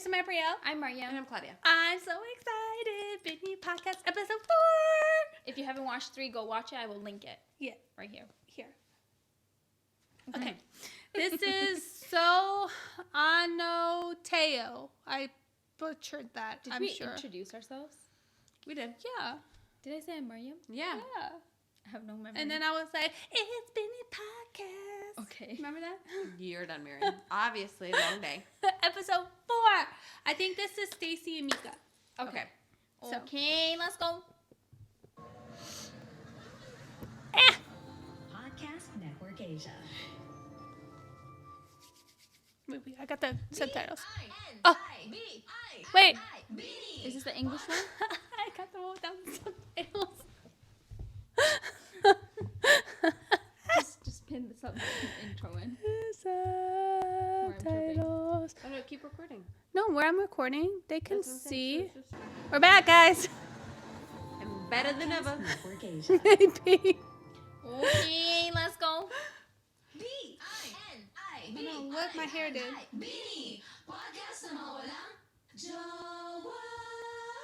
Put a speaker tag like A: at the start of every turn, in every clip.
A: Here's my Brielle.
B: I'm Maria.
C: And I'm Claudia.
A: I'm so excited. Britney Podcast episode 4.
B: If you haven't watched 3, go watch it. I will link it.
A: Yeah.
B: Right here.
A: Okay. This is So Anoteo. I butchered that,
B: Did
A: I'm
B: we
A: sure.
B: introduce ourselves?
C: We did.
A: Yeah.
B: Did I say I'm Mariam?
C: Yeah.
B: I have no memory.
A: And then I was like, it's Britney Podcast.
B: Okay.
A: Remember that?
C: You're done, Mary. Obviously, long day.
A: Episode 4. I think this is Stacy and Mika.
C: Okay.
A: So.
B: Okay, let's go.
D: Podcast Network Asia.
A: Wait, I got the subtitles.
D: Oh.
A: Wait.
B: Is this the English one?
A: I got them all without the subtitles.
B: Just pin this up intro in.
A: Subtitles.
C: Oh, no, keep recording.
A: No, where I'm recording, they can
C: That's what I'm saying.
A: see. We're back, guys.
C: I'm better than ever.
D: Network Asia.
A: Maybe.
B: Okay, let's go.
A: I don't know what my hair did.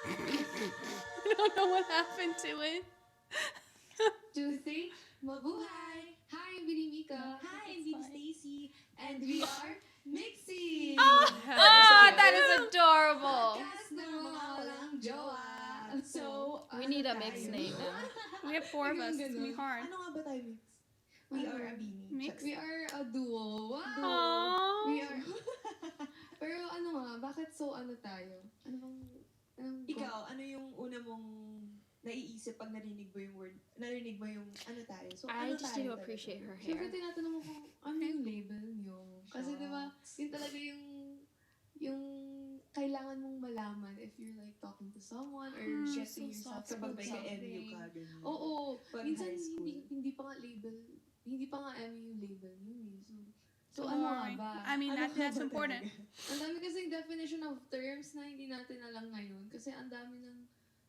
A: I don't know what happened to it.
E: 2, 3, mabuhay! Hi, I'm Bini Mika. Hi, I'm Bini Stacy. And we are Mixie!
A: Oh,
B: that is adorable.
E: Podcast na mga walang jowa. So,
B: We need a mixed name now.
A: We have 4 of us. It's gonna be hard.
E: Ano nga ba tayo, Mix? We are a Bini.
A: Mix?
E: We are a duo. Wow!
A: Aww.
E: We are... Pero ano nga, bakit so ano tayo? Anong
F: Ikaw, ano yung una mong naiisip pag narinig mo yung word, narinig mo yung ano tayo? So,
B: I
F: ano
B: just
F: tayo
B: need to
F: talaga?
B: appreciate her
E: Siyempre,
B: hair.
E: tinatanong mo kung ano yung label nyo. Kasi diba, yun talaga yung kailangan mong malaman if you're like talking to someone or getting
A: so
E: yourself
A: soft.
E: to
F: Kapag
E: pag
F: may ka-MU ka,
E: something.
F: ganyan.
E: Oo.
F: Pag
E: Minsan,
F: high school.
E: hindi pa nga label, hindi pa nga MU yung label yun eh. So
A: Don't
E: ano nga
A: worry.
E: ba?
A: I mean,
F: Ano
A: that's
F: nga ba
A: important.
F: talaga?
E: Ang dami kasing definition of terms na hindi natin alam ngayon. Kasi ang dami ng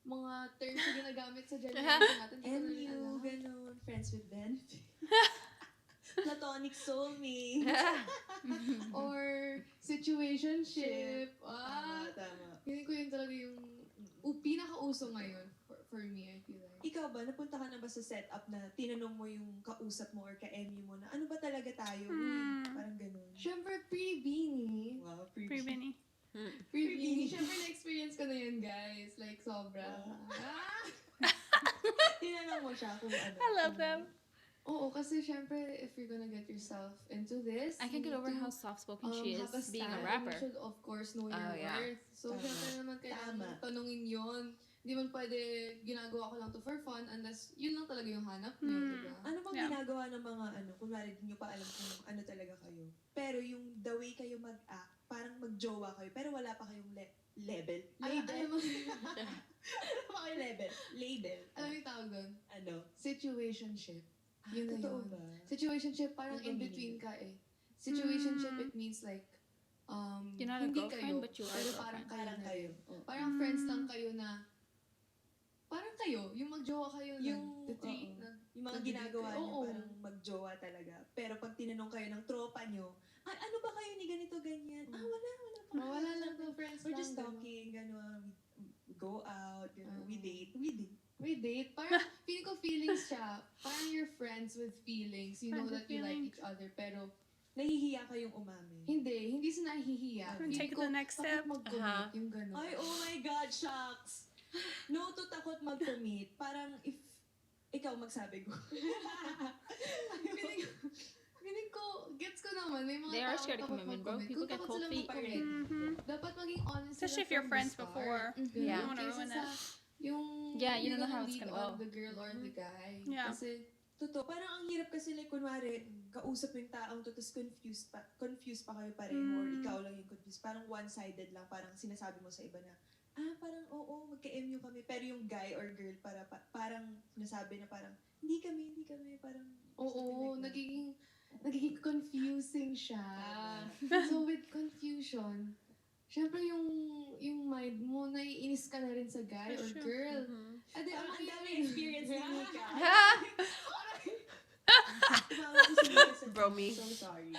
E: mga terms na ginagamit sa generation natin. Hindi ko na rin
F: MU,
E: alam.
F: ganun, friends with benefit. Platonic soulmates.
E: Or situationship.
F: Tama.
E: Feeling ko yun talaga yung pinakauso ngayon for me, I feel like.
F: Ikaw ba, napunta ka na ba sa setup na tinanong mo yung kausap mo or ka-MU mo na ano ba talaga tayo? Parang ganun.
E: Siyempre, pre-beanie.
F: Wow,
A: Free Benny.
E: Pre-beanie. Siyempre, na-experience ko na yun, guys. Like, sobra.
F: Tinanong mo siya kung ano.
A: I love them.
E: Oo, kasi siyempre, if you're gonna get yourself into this,
B: I can't get over how soft-spoken she is
E: have a
B: being a
E: stand.
B: rapper.
E: You should, of course, know your
C: Oh, yeah.
E: worth. So,
F: Tama.
E: syempre naman kailangan
F: Tama.
E: mong tanungin yun. Hindi man pwede ginagawa ko lang to for fun unless yun lang talaga yung hanap niyo, diba?
F: Ano bang
A: Yeah.
F: ginagawa ng mga ano, kunwari di nyo pa alam kung ano talaga kayo. Pero yung the way kayo mag-act, parang mag-jowa kayo, pero wala pa kayong level.
E: Alam mo,
F: Wala pa kayong level. Label.
E: alam mo yung tawag doon?
F: Ano?
E: Situationship. Yun na
F: Totoo
E: yun.
F: ba?
E: Situationship, parang
F: Ano
E: in
F: ba
E: between
F: meaning?
E: ka eh. Situationship, it means like,
B: You're not a
E: hindi
B: girlfriend,
E: kayo,
B: but you are a
E: pero parang
B: girlfriend.
E: kayo
F: Parang
E: na
F: kayo.
E: rin. Parang friends lang kayo na, parang kayo, yung magjowa kayo
F: Yung,
E: nag-treat,
F: oo. Yung mga ginagawa niyo,
E: Oo.
F: parang mag-jowa talaga. Pero pag tinanong kayo ng tropa niyo, ay, ano ba kayo ni ganito, ganyan? Wala pa.
E: Wala lang to, friends
F: We're
E: lang.
F: just
E: ganun.
F: talking, gano'n. We go out, gano'n. We
E: Oo.
F: date.
E: We date. Parang, feeling ko feelings siya. Parang you're friends with feelings. You know
A: Friends with
E: that you like
A: feelings.
E: each other. Pero,
F: Nahihiya kayong umamin.
E: hindi sila nahihiya.
F: Feeling
A: Take
E: ko,
A: the next
E: takot
A: step.
E: mag-commit, yung gano'n.
F: Ay, oh my God, shucks! No to takot mag-commit. Parang if ikaw magsabi ko.
E: Feeling ko, gets ko naman. May mga
B: They are
E: tao
B: scared of
E: takot
B: commitment, bro.
E: mag-commit.
B: People
E: Kung
B: get
E: takot
B: cold
E: sila
B: feet.
E: mag-commit,
A: Mm-hmm.
E: dapat maging honest
A: Especially if
E: sila
A: you're
E: from the
A: friends
E: start.
A: before.
B: Yeah.
A: You don't wanna
E: Kaysa
A: ruin
E: sa
A: that.
E: Yung
B: Yeah, you
E: you're
B: don't know how
E: gonna
B: it's
E: lead
B: gonna
E: on
B: go.
E: the girl or the guy.
A: Yeah.
E: Kasi,
F: Totoo. Parang ang hirap kasi like, kunwari, kausap mo yung taong to, tapos confused pa kayo pareho, or ikaw lang yung confused. Parang one-sided lang, parang sinasabi mo sa iba na, parang oo, magka-MU kami. Pero yung guy or girl, parang sinasabi na parang, hindi kami, parang,
E: oo,
F: something like that.
E: nagiging confusing siya. So with confusion, syempre yung mind mo, naiinis ka na rin sa guy
A: For
E: or
A: sure.
E: girl.
F: Parang ang dami experience ni Mika. Tumawag ko si Mika sa
C: Bro, me.
F: So sorry.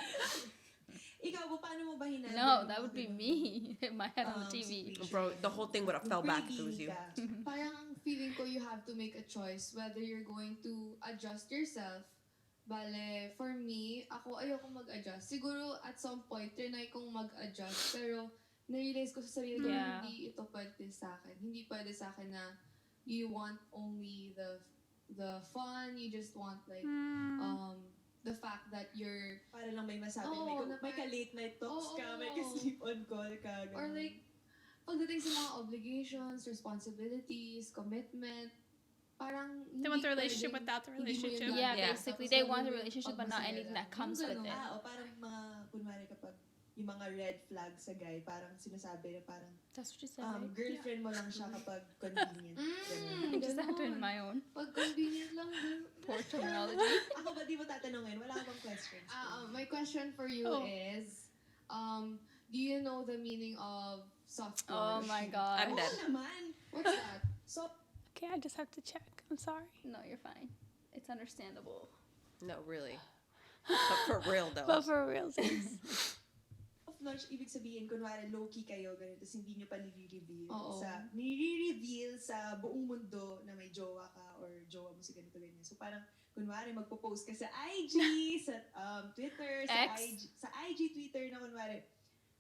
F: Ikaw ikaw, paano mo ba hinandle?
B: No, that would be me. Hit my head on the TV.
C: Bro, the whole thing would have fell back if it was you.
E: Parang ang feeling ko you have to make a choice whether you're going to adjust yourself. Bale, for me, ako ayoko mag-adjust. Siguro at some point, trinay kong mag-adjust. Pero, na-realize ko sa sarili ko na hindi ito pwede sa akin. Hindi pwede sa akin na you want only the fun, you just want like, the fact that you're...
F: Para lang may masabi, may ka-late night talks ka, may ka-sleep on call ka.
E: Or like, pagdating sa mga obligations, responsibilities, commitment, parang
A: They want the relationship without the relationship.
B: Yeah,
C: Yeah.
B: basically, they want a relationship but not anything that comes with it.
F: O parang mga, kunwari kapag yung mga red flags sa guy, parang sinasabi na parang,
B: That's what you said, right?
F: girlfriend mo lang siya kapag convenient.
B: I just have to in my own.
E: Pag convenient lang,
B: Poor terminology.
F: Ako ba di mo tatanungin? Wala ka bang questions?
E: my question for you is, do you know the meaning of soft
B: Oh
E: launch?
B: my god.
C: I'm dead.
F: naman.
E: What's that?
F: So,
A: Okay, I just have to check. I'm sorry.
B: No, you're fine. It's understandable.
C: No, really. But for real though.
A: But for real,
F: soft launch, ibig sabihin, kunwari low-key kayo, ganito, tapos hindi nyo pa nire-reveal
E: Oo.
F: nire-reveal sa buong mundo na may jowa ka or jowa mo si ganito, ganyan. So parang, kunwari, magpo-post ka sa IG, sa Twitter, sa
B: X?
F: IG, Twitter na kunwari,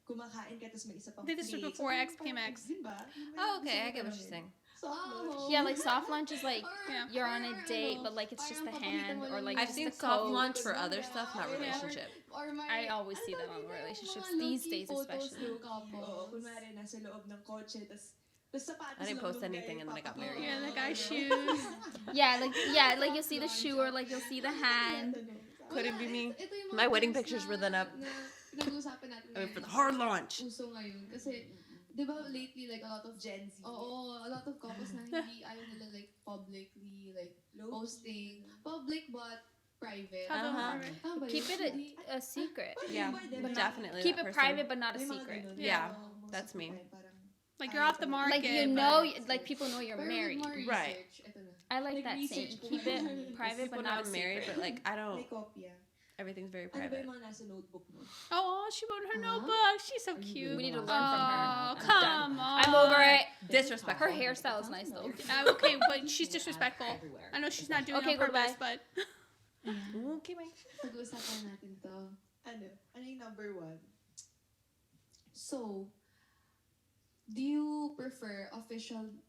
F: kumakain ka, tapos may isa pang
A: Did this was
F: plate.
A: before
F: So,
A: X became
F: parang,
A: X.
F: Yun ba?
C: Oh, okay, I get what you're saying.
F: Soft launch.
B: Yeah, like soft lunch is like
A: Yeah.
B: you're on a date, but like it's just the hand or like
C: I've
B: just
C: seen
B: the
C: soft
B: coat.
C: launch for other stuff, not relationship.
B: I always see that on relationships these days, especially.
F: Oo, kunwari, nasa loob ng kotse, tapos sapatos
C: I didn't
F: lang
C: post
F: nung
C: anything
F: guy,
C: and then I got married.
A: Yeah, the guy's shoes.
B: Yeah, like you'll see the shoe or like you'll see the hand.
C: Couldn't be me. My wedding pictures were then up.
E: Pinag-uusapan natin
C: I went for
E: ngayon
C: the hard
E: na
C: launch.
E: Uso ngayon. Kasi, di ba lately, like, a lot of
F: Gen Z.
E: Oo, a lot of couples na hindi ayaw nila, like, publicly, like, posting. Public, but private.
C: Uh-huh.
E: Tama ba
B: Keep
E: yun?
B: it a secret.
C: Yeah,
F: But
C: definitely.
B: Keep
C: that
B: it
C: person.
B: private but not a
F: May mga
B: secret.
F: ganun.
C: Yeah,
F: Oo, most
C: that's
F: of the
C: me.
F: time, parang,
A: Like you're off the market.
B: Like you
A: but-
B: know, like people know you're
E: Pero with
B: married.
E: more
C: Right.
E: research, ito na.
B: I like
F: Like
B: that
F: research
B: saying.
F: po
B: Keep
F: ngayon.
B: it private but
C: People
B: not a
C: know I'm married,
B: secret.
C: but like I
F: May
C: don't.
F: kopya.
C: Everything's very
F: Ano ba
C: private.
F: yung mga nasa notebook mo?
A: Oh, she wrote her notebook. She's so cute.
B: We need to learn from her.
A: Oh,
B: I'm
A: come on.
B: I'm over it.
C: Disrespectful.
B: Her hairstyle is nice though.
A: Okay, but she's disrespectful. I know she's not doing
B: Okay,
A: it on purpose,
B: goodbye.
A: but
C: Okay, bye.
E: Pag-uusapan natin to.
F: Ano? Ano yung number one?
E: So, do you prefer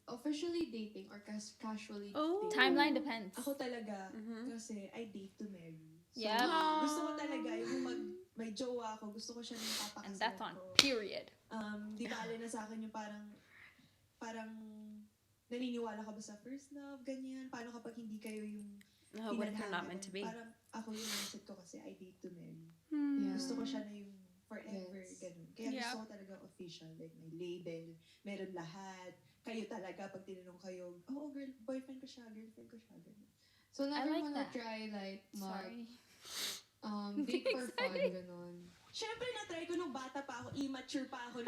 E: officially dating or casually
A: Oh.
E: dating?
B: Timeline depends.
F: Ako talaga,
C: Mhm.
F: kasi I date to marry. So,
B: Yeah.
F: gusto ko talaga yung may jowa ako, gusto ko siya nang
B: And
F: papakasalan
B: that's on
F: ko.
B: period.
F: Di bale na sa akin yung parang naniniwala ka ba sa first love, ganyan? Paano kapag hindi kayo yung
C: No, what if they're not
F: tinadhana?
C: meant to be?
F: Parang ako yung mindset ko kasi I date to marry.
E: Yeah.
F: Gusto ko siya na yung forever,
E: Yes.
F: ganun. Kaya
A: Yeah.
F: gusto ko talaga official, like may label, meron lahat. Kayo talaga, pag tinanong kayo, oh, boyfriend ko siya, girlfriend ko siya, ganun.
E: So, never
B: like
E: mo
B: that.
E: na-try, like,
B: Sorry.
E: date for fun, ganun.
F: Siyempre, na-try ko nung bata pa ako, immature pa ako.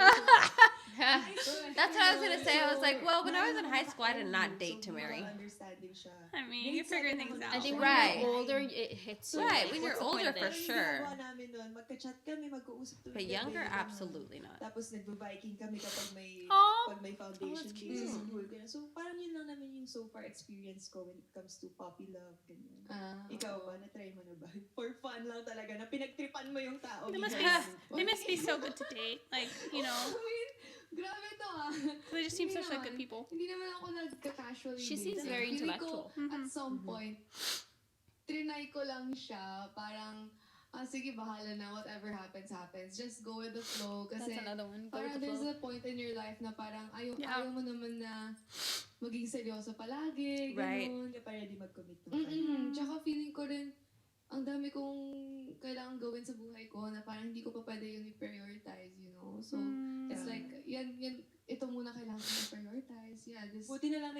C: That's what I was gonna say. I was like, well, when I was in high school, I did not date to marry.
F: Understanding siya.
A: I mean, you figure things out.
B: I think
C: Right.
B: when you're older, it hits you.
C: Right,
B: Like,
C: when
B: what's
C: you're
B: the point
C: older,
B: of
C: for
B: this?
C: sure.
F: Ginagawa namin nun, magka-chat kami, mag-uusap tuwing
C: But
F: gabi,
C: younger,
F: ganun.
C: absolutely not.
F: Tapos nagbo-biking kami kapag
A: Aw.
F: may foundation
C: that's
F: days sa
C: cute.
F: school. Ganun. So parang yun lang naman yung so far experience ko when it comes to puppy love. Ganyan. Ikaw ba, na-try mo na ba? For fun lang talaga, na pinagtripan mo yung tao.
A: They must
F: Because-
A: be, they must be so good to date. Like, you know,
E: Grabe to ah.
A: they just seem
E: Hindi
A: such like good
E: naman.
A: people.
E: Hindi naman ako nagka-casually
B: She
E: date.
B: seems very
E: Feeling ko,
B: intellectual.
E: at some point, trinay ko lang siya. Parang, sige, bahala na. Whatever happens, happens. Just go with the flow.
B: That's
E: Kasi,
B: another one. Go
E: parang
B: with the
E: there's
B: flow.
E: a point in your life na parang ayaw,
A: Yeah.
E: ayaw mo naman na maging seryoso palagi.
C: Right.
E: Ganun.
F: Hindi ka pa ready mag-commit nung time.
E: Tsaka feeling ko rin, ang dami kong kailangan gawin sa buhay ko na parang hindi ko pa pwede yun i-prioritize, you know? So, it's like, yan, ito muna kailangan ko i-prioritize. Yeah, this...
F: Buti na lang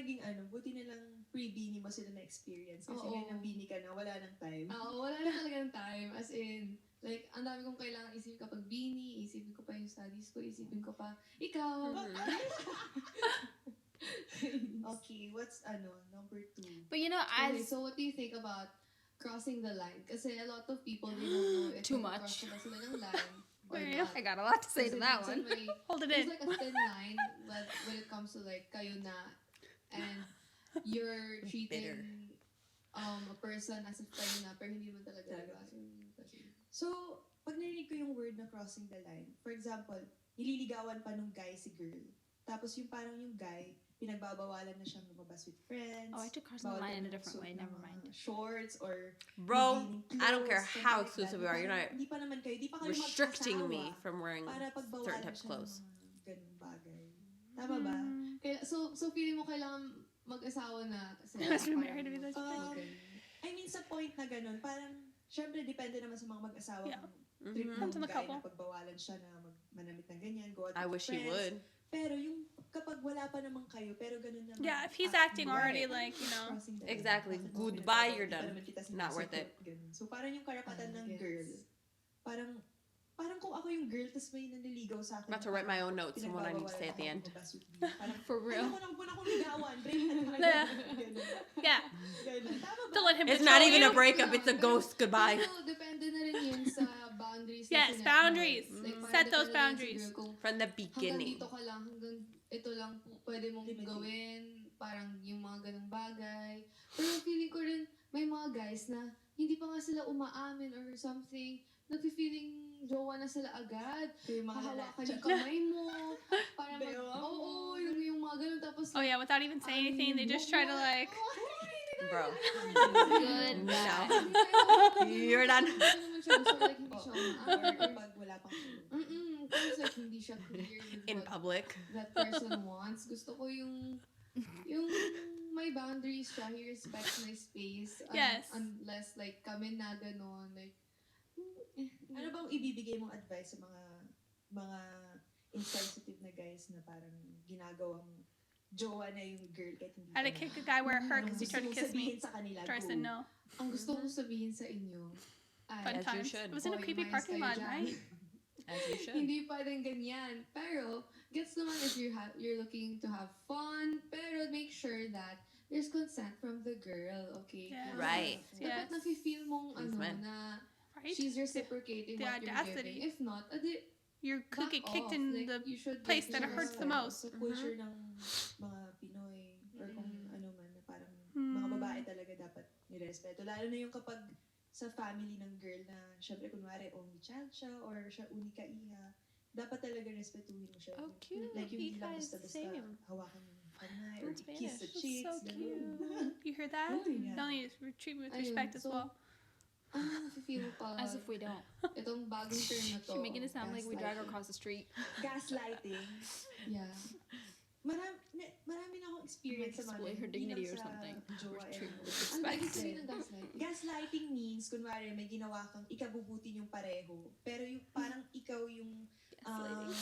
F: pre-bini mo sila na-experience. Kasi
E: Oo.
F: ngayon nang bini ka na, wala nang time.
E: wala na talaga ng time. As in, like, ang dami kong kailangan isipin kapag bini, isipin ko pa yung studies ko, isipin ko pa, ikaw.
F: Okay, what's number 2?
B: But you know,
E: Okay,
B: as
E: so what do you think about crossing the line? Kasi a lot of people, they don't know if
B: Too
E: cross
B: much.
E: ba sila ng line. or
A: There you go.
E: not.
C: I got a lot to say to
E: Kasi
C: that
E: minsan
C: one.
A: Hold it
E: there's
A: in.
E: like a thin line when it comes to like kayo na and you're treating a person as if kayo na pero hindi mo talaga.
F: So, pag narinig ko yung word na crossing the line, for example, nililigawan pa nung guy si girl. Tapos yung parang yung guy, pinagbabawalan na siyang lumabas with friends.
B: Oh, I took crossing the
F: bawal
B: line in
F: ka
B: a
F: na
B: different way.
F: magsuot ng
B: Never
F: mga
B: mind.
F: Shorts or
C: Bro,
F: revealing
C: I don't care
F: clothes,
C: how
F: something like
C: exclusive
F: that.
C: you are. You're
F: Parang
C: not
F: Di pa naman kayo, di pa kayo
C: restricting me
F: magkasawa
C: from wearing
F: para
C: certain
F: pagbawalan
C: types of
F: siya
C: clothes.
F: ng mga ganung bagay. Tama ba?
E: Kaya, so feeling mo kailangan mag-asawa na kasi
A: Must be
E: parang
A: married to be that
F: Um,
E: okay.
F: I mean, sa point na ganun, parang, syempre, depende naman sa mga mag-asawa
A: Yeah.
F: kung trip
C: Mhm.
F: ng
A: Depends on the
F: guy
A: couple.
F: na pagbawalan siya na manamit ng ganyan, go out
C: I
F: with
C: wish he
F: friends.
C: would.
F: Pero yung kapag wala pa naman kayo, pero ganun naman.
A: Yeah, if he's
F: acting
A: acting already
C: Right.
A: like, you know.
F: crossing the line.
C: Exactly.
F: Bakit mo
C: Goodbye,
F: pinapagawa?
C: you're
F: Di pa
C: done.
F: naman kita
C: Not worth
F: sinusupport, ganun. So parang yung karapatan ng
E: Gets.
F: girl, parang kung ako yung girl, tas may nanliligaw sa akin.
C: I'm about to write my own notes on what I need to say at the end.
F: Parang,
B: For real.
F: Ayoko nang punang kong ligawan, break na tayo.
A: Yeah.
F: Ganun.
A: Yeah.
F: Ganun. Tama ba?
A: Don't let him
C: It's
A: control
C: not even
A: you.
C: a breakup, it's a ghost goodbye.
E: Pero depende na rin yun sa boundaries. na
A: Yes,
E: sinet mo.
A: boundaries.
E: parang
A: Set those
E: depende na rin
A: boundaries.
E: siguro kung
C: From the
E: hanggang
C: beginning.
E: dito ka lang, hanggang ito lang pwede mong
F: Limited.
E: gawin, parang yung mga ganung bagay. Pero feeling ko rin, may mga guys na hindi pa nga sila umaamin or something, nagpi-feeling jowa na sila agad.
F: Yung mga
E: Hahawakan
F: lalaki.
E: yung kamay mo. Parang
F: Bewa mo.
E: oo, yung mga ganun. Tapos,
A: Oh yeah, without even saying anything, they just try to like.
C: Bro.
B: Good.
C: No.
E: You're
C: You're done.
E: Hindi naman siya gusto, like, hindi siya
F: Or
E: umaamin.
F: kapag wala pang
E: Tapos like, hindi siya clear with
C: In
E: what
C: public.
E: that person wants. Gusto ko yung may boundaries siya. He respects my space.
A: Yes.
E: Unless like kami na gano'n. Like,
F: Ano bang ibibigay mong advice sa mga insensitive na guys na parang ginagawang jowa na yung girl kahit hindi
A: I had to kick a guy where it hurt because he tried to kiss me.
F: Sa kanila,
A: After I
F: go.
A: said no.
E: ang gusto kong sabihin sa inyo
A: Fun
E: ay,
C: As you
A: times.
C: should.
A: It was in a
E: "Hoy,
A: creepy
E: mais
A: parking
E: kayo
A: lot,
E: dyan."
A: right?
C: As you should.
E: Hindi pwedeng ganyan. Pero, gets naman if you're looking to have fun, pero make sure that there's consent from the girl, okay?
A: Yeah.
C: Right.
A: Yes.
E: Dapat nafe-feel mong
C: Yes, man.
E: na
A: Right?
E: she's reciprocating
A: The
E: what you're
A: audacity.
E: giving. If not, adi,
A: You could get
E: back
A: kicked
E: off.
A: in
E: Like,
A: the
E: you should
A: place
E: get
A: that it
E: your
A: hurts the
E: respect.
A: most.
F: Sa culture ng mga Pinoy or kung
E: Mm.
F: ano man na parang
A: Hmm.
F: mga babae talaga dapat nirespeto. Lalo na yung kapag sa family ng girl na syempre kunwari only child siya or siya unika iha, dapat talaga respetuhin mo siya.
A: Oh, cute.
F: Like yung hindi
A: Iha
F: lang
A: is the
F: basta-basta
A: same.
F: hawakan yung kamay or
A: In
F: kiss
A: Spanish.
F: the
A: That's
F: cheeks.
A: so
F: ganun.
A: cute. You hear that?
E: Oh,
F: yeah.
A: Y'all need to treat me with
E: Ayun,
A: respect as
E: so,
A: well.
E: ano nafe-feel pa?
B: As if we don't.
E: Itong bagong term na to.
B: She's making it sound like we drag her
E: gaslighting.
B: across the street.
F: Gaslighting.
E: Yeah.
F: Marami na akong experience
B: Like
F: sa
B: display her
F: hindi
B: dignity
F: lang
B: or
F: sa
B: something.
F: jowa
B: Or
F: and
B: treat her with
E: Ano
B: respect.
E: ibig sabihin ng gaslighting?
F: Gaslighting means, kunwari, may ginawa kang ikabubuti yung pareho. Pero yung parang ikaw yung, parang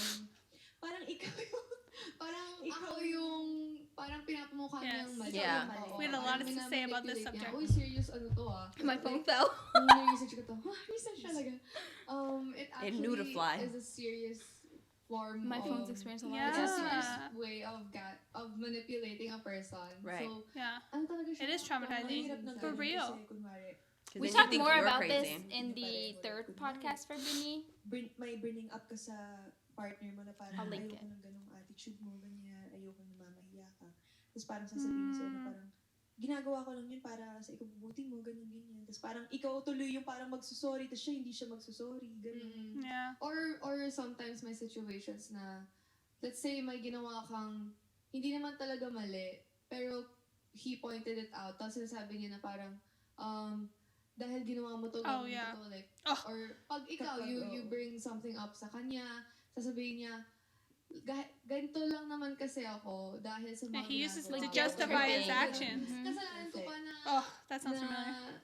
F: ikaw yung,
E: Parang
F: Ikaw
E: ako yung, parang pinapamukha
A: Yes.
E: niyang mali.
C: Yeah.
E: Oo,
A: We had a
E: parang
A: lot to say about this
E: minamanipulate niya.
A: subject.
E: Uy, serious ano to ah.
B: My phone
E: Like,
B: fell.
E: nung na-research ko to, research talaga. It
C: knew to
E: actually
C: fly.
E: is a serious form
B: My
E: of...
B: phone's experienced a lot
A: Yeah.
B: of
E: It's a serious
B: gaslighting.
E: way of manipulating a person.
C: Right.
E: So,
A: Yeah.
E: ano talaga siya?
A: It is traumatizing.
F: mahirap ng
A: For
F: ganun
A: real.
F: Kasi, kunwari,
C: Because
B: We
C: then you
B: talked
C: think
B: more
C: you're
B: about this
C: crazy.
B: in the third podcast for Bini.
F: may bringing up ka sa partner mo na parang
B: I'll link
F: ayoko
B: it.
F: ng ganong attitude mo, ganyan, ayoko na mamahiya ka. Tapos parang sasabihin sa'yo na parang, ginagawa ko lang yun para sa ikabubuti mo, ganyan. Tapos parang ikaw tuloy yung parang magsusorry, tapos siya hindi siya magsusorry, ganun.
A: Yeah.
E: Or sometimes may situations na, let's say may ginawa kang, hindi naman talaga mali, pero he pointed it out. Tapos sinasabi niya na parang, dahil ginawa mo to,
A: Oh,
E: ganun
A: yeah.
E: to, like,
A: Oh.
E: or pag ikaw,
F: Kapag,
E: you bring something up sa kanya, sasabihin niya, ganito lang naman kasi ako dahil sa
A: Yeah,
E: mga
A: he uses it
E: ginagawa
A: to
E: ko."
A: justify his
B: Ganun.
A: actions.
E: Kasalanan ko pa na,
A: Oh, that sounds
E: na
A: familiar.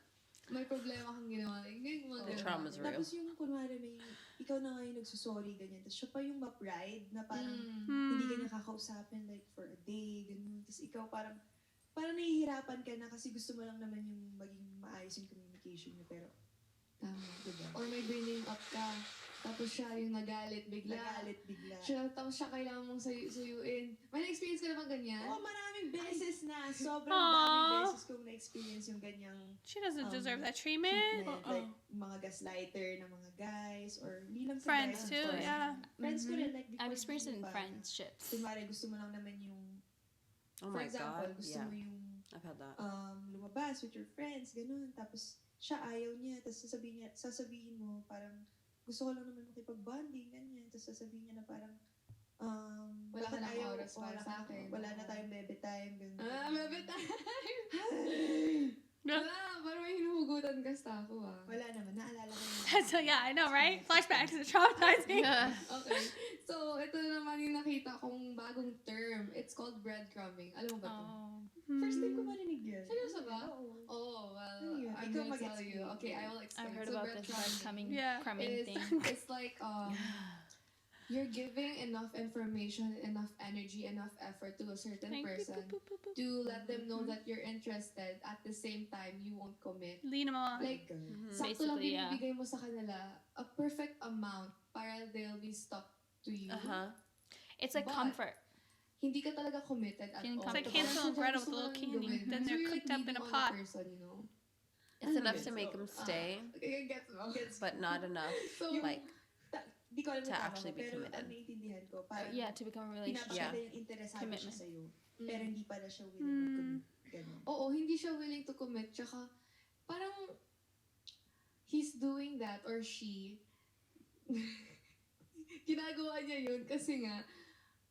E: may problema kang ginawa. Like, yung mga
C: The
E: ganun.
C: trauma's real.
F: Tapos yung kunwari may, ikaw na nga yung nagsusorry, ganyan. Tapos siya pa yung ma-pride na parang,
E: Mm.
F: hindi ka
A: Hmm.
F: nakakausapin like for a day, ganun. Tapos ikaw parang nahihirapan ka na kasi gusto mo lang naman yung maging maayos yung communication niyo. Pero
E: Tama, diba? Or may bringing up ka, tapos siya yung nagalit bigla. Tapos siya kailangan mong suyuin. May na-experience ka naman ganyan?
F: Oo, maraming beses na. Sobrang daming beses kong na-experience yung ganyang
A: She doesn't deserve that treatment.
F: Like, mga gaslighter ng mga guys, or hindi lang sa
A: Friends
F: guys,
A: too,
F: of course.
A: yeah.
F: Friends ko rin, like, before
B: I've experienced it in
F: pa,
B: friendships.
F: kunwari, gusto mo lang naman yung,
C: Oh
F: for
C: my
F: example,
C: God,
F: gusto
C: yeah.
F: mo yung
C: I've had that.
F: lumabas with your friends, ganun. Tapos, siya ayaw niya, tapos sasabihin mo, parang, gusto ko lang naman makipag-bonding, ganyan. Tapos sasabihin niya na parang,
E: wala ka
F: bakit
E: ng
F: ayaw,
E: oras para sa akin.
F: wala na tayong bebe time, ganun.
E: Bebe time! Wala, parang may hinuhugutan ka sa ako
F: Wala naman, naalala ko yun.
A: So yeah, I know, right? Flashbacks is traumatizing.
E: Okay. So, ito naman yung nakita kong bagong term. It's called breadcrumbing. Alam mo ba ito?
F: First time ko marinig yun.
E: Seryoso ba?
F: Oo.
E: Oh, well,
F: Ano yun?
E: I'm
F: Ikaw
E: gonna tell
F: mag-explain.
E: you. Okay, I will explain.
B: I've heard
E: So,
B: about this
E: breadcrumbing
B: crumbing
E: is,
B: thing.
E: it's like, you're giving enough information, enough energy, enough effort to a certain person to let them know that you're interested. At the same time, you won't commit.
A: Lean them on.
E: Like, sakto lang
B: Basically, yeah.
E: binibigay mo sa kanila a perfect amount para they'll be stuck to you.
B: It's like
E: But,
B: comfort.
E: Hindi ka talaga committed at
B: Feeling
E: all.
A: It's like
B: comfortable.
A: Hansel and Gretel with a little
E: Gusto mo lang
A: candy.
E: gawin.
A: Then
E: So
A: they're
E: you're, like,
A: cooked up in a
E: leading on
A: pot.
E: the person, you know?
C: It's enough to make them stay,
E: Okay, gets mo.
C: but not enough,
E: So,
C: like,
F: Di ko alam
C: to
F: kung tama
C: actually
F: ko,
C: be
F: pero
C: committed.
F: ang naiintindihan ko, parang
B: Yeah, to become a relationship.
C: Yeah.
F: pinapakita yung interesado siya
B: Commitment.
F: sa'yo,
E: Mm.
F: pero hindi pala siya willing mag-commit. Ganun.
E: oo, hindi siya willing to commit. Tsaka, parang, he's doing that or she, ginagawa niya yun kasi nga,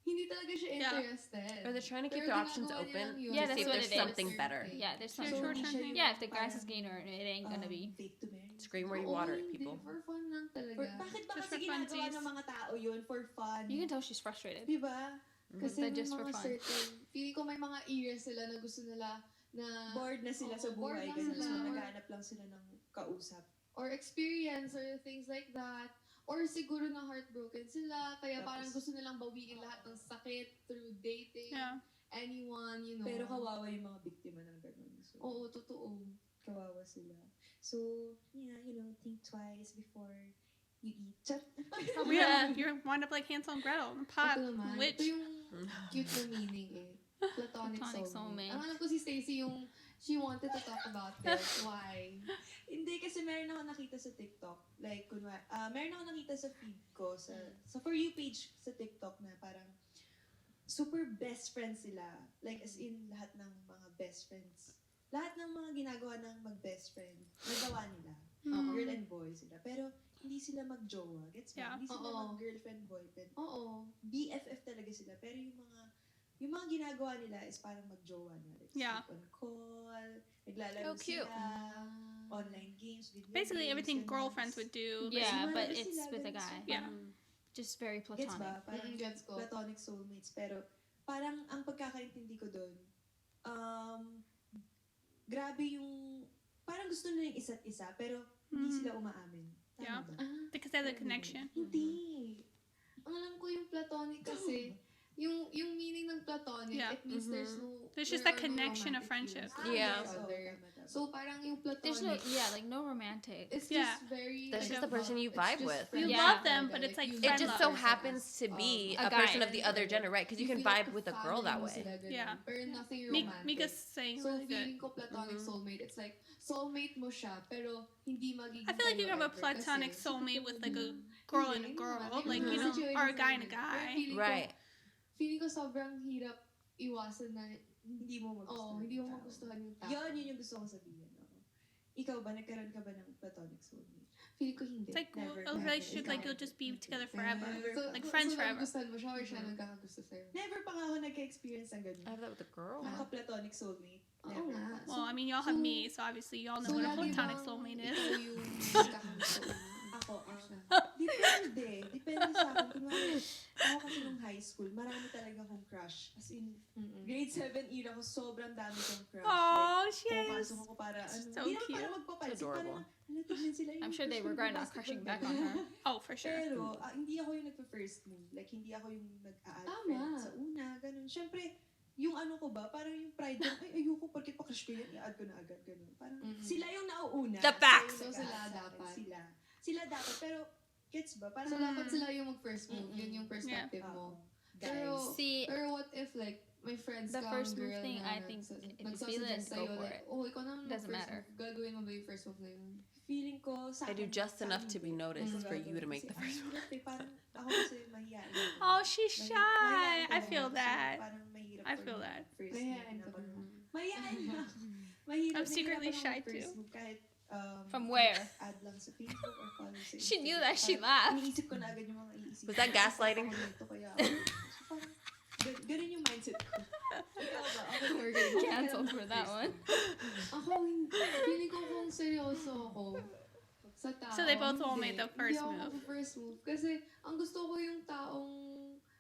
E: hindi talaga siya
A: Yeah.
E: interested.
C: or they're trying to keep
E: Pero
C: their options
E: ginagawa niya
C: open
E: lang yun.
B: Yeah,
C: to see if
B: that's what
C: there's
B: it is.
C: something better.
B: Yeah, there's
A: Sure,
B: something.
A: sure,
F: hindi
A: sure.
F: siya yung
B: Yeah, if the grass is
F: parang,
B: greener, it ain't gonna be.
F: fake to marriage.
C: Scream where you
E: Oo,
C: water it,
E: hindi.
C: people.
E: For fun lang talaga.
F: Bakit ba
A: Just
F: kasi
A: for
F: ginagawa
A: funsies.
F: ng mga tao yun for fun?
B: You can tell she's frustrated.
F: Diba?
E: Kasi
B: But
E: may
B: just for
E: mga
B: fun.
E: certain, feeling ko may mga eras sila na gusto nila na,
F: Bored na sila sa
E: Oo, bored
F: buhay.
E: na
F: Ganun.
E: sila.
F: So, naghahanap lang sila ng kausap.
E: or experience or things like that. Or siguro na heartbroken sila, kaya
F: Tapos,
E: parang gusto nilang bawiin lahat ng sakit through dating,
A: Yeah.
E: anyone, you know.
F: Pero kawawa yung mga biktima ng ganun. So,
E: Oo, totoo.
F: kawawa sila. So, yeah, think twice before you eat. Chat.
A: Oh, yeah, you wind up like Hansel and Gretel in a pot.
E: Ito naman,
A: Witch.
E: ito yung cute na meaning eh. Platonic
B: Platonic
E: soulmate.
B: soulmate.
E: Ang alam ko si Stacey yung, she wanted to talk about this. Why?
F: Hindi, kasi meron ako nakita sa TikTok. Like, meron ako nakita sa feed ko, sa For You page sa TikTok na parang super best friends sila. Like, as in, lahat ng mga best friends. Lahat ng mga ginagawa ng mag-best friend, nagawa nila. Girl and boy sila. Pero, hindi sila mag-jowa. Gets mo?
A: Yeah.
F: Hindi sila
E: Oo.
F: mag-girlfriend, boyfriend.
E: Oo.
F: BFF talaga sila. Pero yung mga ginagawa nila is parang mag-jowa na. Like,
A: Yeah.
F: sleep on call, naglalaro
C: Oh, cute.
F: sila, online games, video
A: Basically
F: games,
A: everything
F: ganun.
A: girlfriends would do.
B: Yeah,
F: Mas
B: but
F: mahal
B: it's
F: sila,
B: with a
F: ganun.
B: guy.
F: So,
A: Yeah.
F: parang,
B: Just very
F: gets ba?
B: platonic.
F: Parang
E: Gets ko.
F: platonic soulmates. Pero parang ang pagkakaintindi ko doon, grabe yung, parang gusto nila yung isa't isa, pero hindi sila umaamin. Tama
A: Yeah.
F: ba?
A: Because they have the connection.
F: Hindi.
E: Ang alam ko yung platonic kasi, yung meaning ng platonic,
A: Yeah.
E: it means
A: There's just
E: there
A: that
E: are no
A: connection of
E: romantic
A: friendship.
E: feelings
C: Yeah.
E: for each other.
F: Tama.
E: So parang yung
B: There's no,
E: platonic,
B: yeah, like no romantic.
E: it's
A: Yeah.
E: just very...
C: That's
A: just
C: the person you
E: it's
C: vibe
E: just
C: with.
A: You
E: friends
B: Yeah.
A: love them, but it's like
E: you
C: It
A: friend
C: just
A: love.
C: so happens to be
B: A
C: a person
B: guy.
C: of the other generation, because you can
E: feel
C: vibe
E: like
C: with a girl that
E: family mo
C: way.
E: sila, ganun.
A: Yeah.
E: Pero nothing romantic.
A: Mika's saying
E: So
A: really good.
E: feeling ko platonic soulmate, it's like, soulmate mo siya, pero hindi magiging
A: I feel like you
E: kayo
A: have a
E: ever
A: platonic
E: kasi-
A: soulmate with like a girl and a girl, like you know,
E: Situation
A: or a guy and a
E: Pero
A: guy.
E: feeling ko-
C: Right.
E: Feeling ko sobrang hirap iwasan na,
F: Hindi mo magustuhan.
E: hindi mo
F: yung tao.
E: magustuhan yung tao.
F: Yun yung gusto kong sabihin. Oo. Ikaw ba, nagkaroon ka ba ng platonic soulmate?
E: Feeling ko hindi.
A: It's like
F: Never,
A: a
F: never.
A: relationship, like you'll just be together forever,
F: Never.
A: like friends forever.
E: nagustuhan mo siya or siya nagkakagusto sa'yo?
F: Never pa nga ako nagka-experience ng ganun.
C: I have that with a girl.
F: Naka-platonic soulmate.
E: Oo
F: Never.
E: nga.
A: Well, I mean, y'all have me, so obviously y'all know what a
E: lagi
A: platonic
E: bang
A: soulmate
E: ikaw
A: is.
E: yung nagkakagusto mo?
F: Ako, depende. Depende sa akin. Kunwari, ako kasi nung high school, marami talaga akong crush. As in, grade 7 era ko, sobrang dami kong crush.
A: Oh,
F: Like,
A: yes.
F: pumapasok ako para,
A: So
F: hindi naman
A: cute.
F: para magpapansin.
C: It's adorable.
F: Parang, tignan sila yung
B: I'm sure they
F: crush ko,
B: regret not
F: nagbabasketball
B: crushing
F: ba?
B: back on her.
A: Oh, for sure.
F: Pero, hindi ako yung nagpa-first move. Like, hindi ako yung nag-a-add
E: Tama.
F: friends sa una, ganun. Siyempre, yung ano ko ba, parang yung pride ko, ay, ayoko, porket pa-crush ko yan, i-add ko na agad, ganun. Parang, sila yung nauuna.
C: The facts.
E: So, sila dapat.
F: Sila dapat, pero, gets ba? Parang,
E: So, dapat sila yung mag-first move. Yun yung perspective mo. Pero,
B: See,
E: pero what if, like, my friends
B: the
E: ka,
B: first
E: girl
B: move thing,
E: na
B: I think, if you feel it,
E: nagsasuggest
B: go
E: sa'yo,
B: for
E: like,
B: it.
E: oh, ikaw na
B: Doesn't
E: first
B: matter.
E: move. Gagawin mo ba yung first move na yun?
F: feeling ko, sa
C: I do
F: akin-
C: just
F: sa
C: enough
F: akin
C: to be
F: din.
C: noticed
F: Kasi
C: for you to make the first
F: ang hirap parang, ako kasi mahihain ako.
A: Oh, she's shy.
F: Mahihain
A: I
F: ako
A: feel
F: kasi
A: that.
F: Parang mahirap
A: I
F: for
A: feel
F: me
A: that.
F: first
E: Mahihain
F: move
E: ka
F: na pag-
E: ba?
F: Mahihain na. Mahirap,
A: I'm secretly
F: nahihirapan
A: shy
F: ako mag-first
A: too.
F: move kahit,
B: From where?
F: add lang sa Facebook or follow sa
B: She knew
F: Instagram.
B: that, she
F: Parang
B: laughed.
F: Iniisip ko na agad yung mga iisip.
C: Was that gaslighting?
F: So, parang, ganun yung mindset ko. Ikaw ba? Okay,
B: We're getting canceled for that one.
E: Ako, feeling ko kung seryoso ako sa tao.
A: So they both all
E: hindi.
A: made the first
E: Hindi
A: move.
E: ako first move. Kasi, ang gusto ko yung taong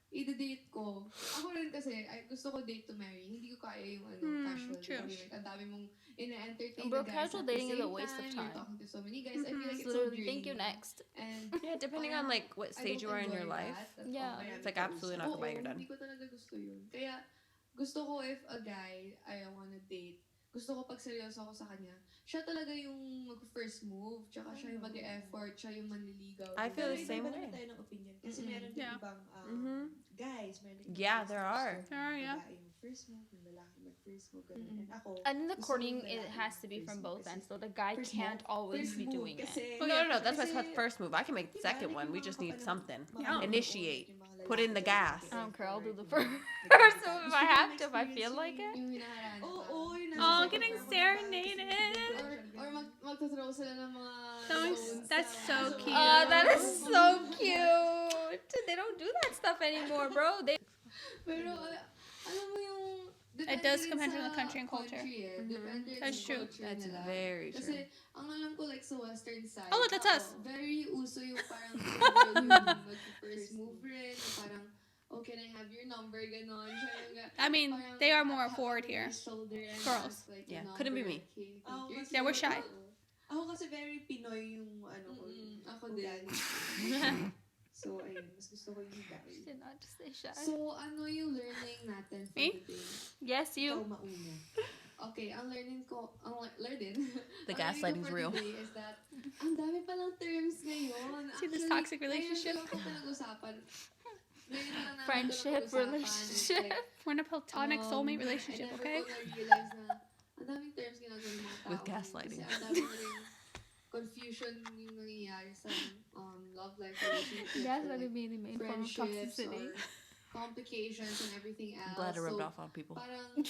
E: i-date ko. Ako rin kasi, gusto ko date to marry. Hindi ko kaya yung casual.
A: true.
E: Like, ang dami mong ina-entertain
B: Bro,
E: na guys
B: casual
E: at the
B: dating is a
E: same
B: waste of
E: You're
B: time.
E: talking to so many guys. I feel like
B: It's
E: it's so
B: literally,
E: draining.
B: thank you, next.
E: And
C: Yeah, depending on like what
E: I
C: stage you
E: don't
C: are in your
E: enjoy
C: life.
E: that at
B: Yeah.
E: all.
C: It's like absolutely not gonna buy your dad.
E: Hindi ko talaga gusto yun. Kaya, gusto ko if a guy I wanna date, gusto ko pag seryoso ako sa kanya, siya talaga yung mag-first move, tsaka siya yung mag-effort, siya yung manliligaw.
C: I feel the
F: Pero
C: same
F: iba-iba
C: way.
F: naman tayo ng opinion. Kasi meron din
A: Yeah.
F: ibang guys. Meron din
C: Yeah,
F: ibang
C: there
F: guys na
C: are.
F: gusto
A: There are, yeah.
F: babae yung first move, yung lalaki mag-first move, ganun. And ako,
B: And then the
F: gusto ko
B: courting,
F: yung
B: it
F: lalaki
B: has to be
F: mag-first
B: from
F: move
B: both
F: kasi
B: ends. So the guy
F: first
B: can't
F: move-
B: always
F: first
B: be
F: move
B: doing it.
F: kasi,
C: No. That's why it's
F: kasi,
C: called first move. I can make the
F: diba,
C: second
F: like
C: one. We
F: yung
C: just
F: mga
C: need
F: kapanood-
C: something.
F: mga
C: Initiate.
F: kapanood, yung mga
C: Put in the
F: lalaki
C: gas.
F: dyan,
B: I don't care, I'll do the
F: effort,
B: first
F: ganun.
B: move if
F: Gusto
B: I
F: ko
B: have to, if I
F: ma-experience
B: feel like
F: yung-
B: it.
E: Yung hinaharaan ka.
F: Oo, yun na.
A: Oh,
F: Sabi ko,
A: getting
F: parang
A: serenaded.
E: Or magtathrow sila ng mga
A: That's
E: stones
A: so
E: sa-
A: cute.
B: Oh, that is so cute. They don't do that stuff anymore, bro. They
E: Pero, alam mo yung...
A: It does
E: depende
A: depend
E: rin
A: on the
E: sa
A: country and culture.
E: Depende rin
A: That's
E: sa
A: true.
E: culture
C: That's
E: nila.
C: very
E: Kasi,
C: true.
E: ang alam ko like sa western side.
A: Oh, look, that's us.
E: Very uso yung parang yung mag-first move rin. Yung parang, oh, can I have your number? Ganon. Siya yung
A: I mean,
E: parang
A: they are more
E: tap
A: forward
E: on
A: here.
E: his shoulder and
A: Girls.
E: ask, like,
C: Yeah,
E: your
C: couldn't be
E: number.
C: me.
E: Okay,
F: Oh,
E: thank you.
F: kasi-
A: Yeah, we're shy.
F: Ako kasi very Pinoy yung ano ko.
E: Ako din.
F: So, ayun. Mas gusto ko yung guy.
B: did not just say shy.
E: So, ano yung learning natin for
A: Me?
E: today?
B: Yes,
F: Ikaw
B: you.
F: mauna.
E: Okay, ang learning ko,
C: The
E: learning ko
C: gaslighting's
E: for
C: real.
E: today is that, ang dami palang terms ngayon.
A: See this
E: Actually,
A: toxic relationship?
E: Ngayon ko pinag-usapan. Ngayon lang namin
B: Friendship,
E: ito napag-usapan.
B: relationship.
E: It's like,
A: We're in a platonic soulmate relationship,
E: I never
A: okay?
E: ko na-realize na ang daming terms ginagawa ng mga tao.
C: With gaslighting.
E: Kasi ang daming rin confusion yung nangyayari sa love life relationship.
B: That's
E: or,
B: what
E: like,
B: it mean, the main form of
E: friendships
B: toxicity.
E: or complications and everything else.
C: I'm glad it rubbed
E: So,
C: off on people.
E: parang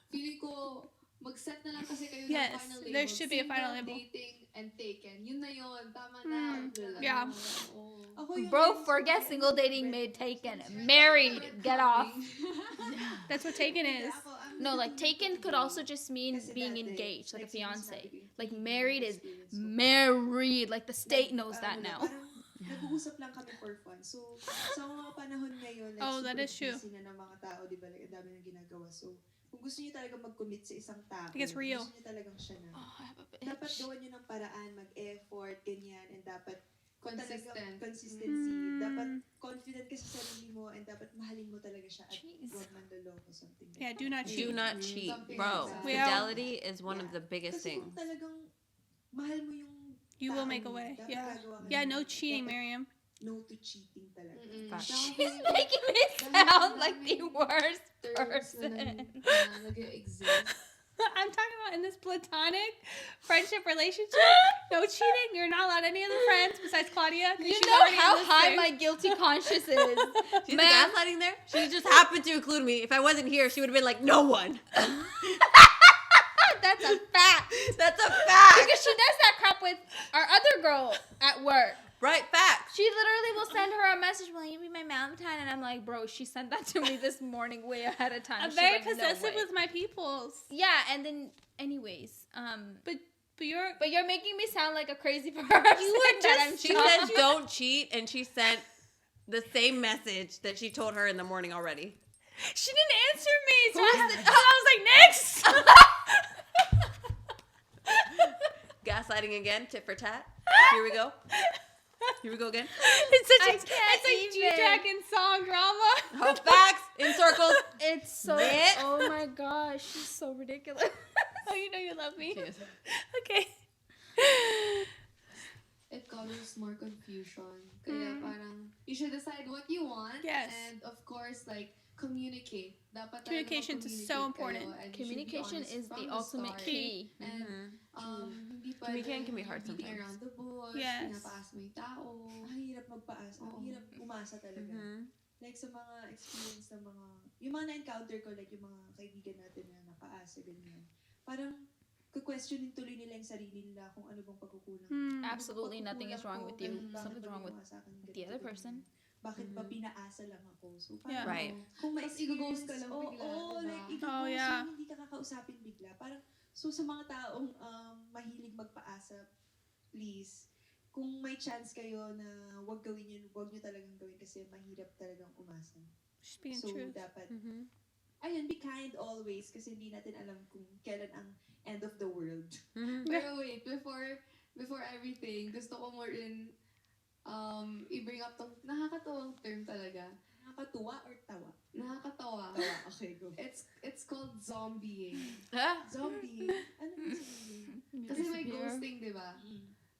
E: feeling ko mag-set na lang kasi kayo
A: Yes,
E: ng final label.
A: there should be a final
E: Single,
A: label.
E: dating, and taken. Yun na yun. Tama na.
A: yeah.
E: Oo.
F: Ako yung
B: Bro, forget single dating, made taken. Married, get off.
A: That's what taken is.
B: No, like taken could also just mean
F: Kasi
B: being
F: dati,
B: engaged, like a
F: sinasabi
B: fiance.
F: ko yung
B: Like
F: dating
B: married is
F: experience ko.
B: married. Like the state knows that
F: Ano,
B: now.
F: parang Nag-uusap lang kami for fun. So, sa mga panahon ngayon, like,
A: Oh, that
F: super
A: is true.
F: busy na ng mga tao, di ba? Like, ang dami nang ginagawa. So, kung gusto niyo talaga mag-commit sa isang tao,
A: Think it's real.
F: gusto niyo talagang siya na.
B: Oh, I have a
F: Dapat
B: bitch.
F: gawan niyo ng paraan, mag-effort, ganyan, and dapat
E: Consistent.
F: talaga consistency. Dapat confident ka sa sarili mo, and dapat mahalin mo talaga siya at
B: Jeez.
F: huwag manloloko, something like
A: Yeah,
F: that.
A: do not
C: Do
A: cheat.
C: not cheat,
E: Something
C: bro.
E: like that.
A: We are-
C: Fidelity is one of
F: Yeah.
C: the biggest
F: Kasi
C: things.
F: kung talagang mahal mo yung
A: You will
F: tao
A: make a
F: mo,
A: way.
F: dapat
A: Yeah.
F: gagawa ka
A: Yeah,
F: ng-
A: no cheating,
F: dapat
A: Miriam.
F: No to cheating talaga.
C: Facts.
B: She's making me sound like the worst person.
E: nag-exist.
A: I'm talking about in this platonic friendship relationship. No cheating. You're not allowed any other friends besides Claudia. 'cause
B: You
A: she's
B: know
A: already
B: how
A: in this
B: high
A: thing.
B: my guilty conscience is.
C: See the
B: Man.
C: gaslighting there? She just happened to include me. If I wasn't here, she would have been like, no one.
B: That's a fact.
C: That's a fact.
B: Because she does that crap with our other girl at work.
C: Right, facts.
B: She literally will send her a message, will you be my Valentine? And I'm like, bro, she sent that to me this morning way ahead of time.
A: I'm
B: She's
A: very
B: like, no
A: possessive
B: way.
A: with my peoples.
B: Yeah, and then anyways,
A: But you're
B: but you're making me sound like a crazy person.
C: She says don't cheat, and she sent the same message that she told her in the morning already.
A: she didn't answer me, so I was like, next.
C: Gaslighting again, tit for tat. Here we go. Here we go again.
A: It's such
B: I
A: a
B: can't
A: it's a
B: even.
A: G-Dragon song drama.
C: Oh, facts. In circles.
B: It's so.
C: Yeah.
B: Oh my gosh, she's so ridiculous.
A: Oh, you know you love me.
C: Yes.
A: Okay.
E: It causes more confusion. Kaya parang, you should decide what you want.
A: Yes.
E: And of course, like, communicate. Dapat talaga
A: Communication is so
E: mag-communicate
A: important.
E: kayo, and you should be
B: Communication
E: honest
B: is
E: from
B: the
E: the
B: ultimate
E: start.
B: key.
E: And, hindi
C: Communicating can be
E: pwedeng
C: hard
E: beating
C: sometimes.
E: around the bush,
A: Yes.
E: pinapaas mo yung tao.
F: Ang hirap magpaasa. Ang
E: Oo.
F: hirap umasa talaga. Like sa mga experience ng mga, yung mga na-encounter ko, like yung mga kaibigan natin na napaasa, ganyan. Parang, questionin tuloy nila yung sarili nila kung ano bang pagkukulang.
B: Absolutely nothing is wrong with you.
F: Bakit
B: Something's
F: ba
B: wrong with
F: ginawa sa akin yung
B: the
F: ganito,
B: other
F: ganyan?
B: person.
F: Bakit ba pinaasa lang ako? So,
A: Yeah.
F: parang,
C: Right.
F: kung
E: Tapos i-ghost ka lang
F: oo,
E: bigla,
F: oo,
E: diba?
F: like,
A: Oh,
F: i-ghost,
A: yeah.
F: yung hindi ka kakausapin bigla. Parang, so sa mga taong mahilig magpaasa, please, kung may chance kayo na wag gawin yun, wag nyo talagang gawin kasi mahirap talagang umasa.
A: Just being
F: So,
A: truth.
F: dapat, ayun, be kind always kasi hindi natin alam kung kailan ang end of the world.
E: Pero wait, before everything, gusto ko more in i-bring up tong nakakatawang term talaga.
F: Nakakatuwa or tawa?
E: Nakakatawa.
F: Tawa, okay, go.
E: It's called zombieing.
F: Zombie. Ano yung zombie?
E: Kasi may
B: Disappear.
E: ghosting, di ba?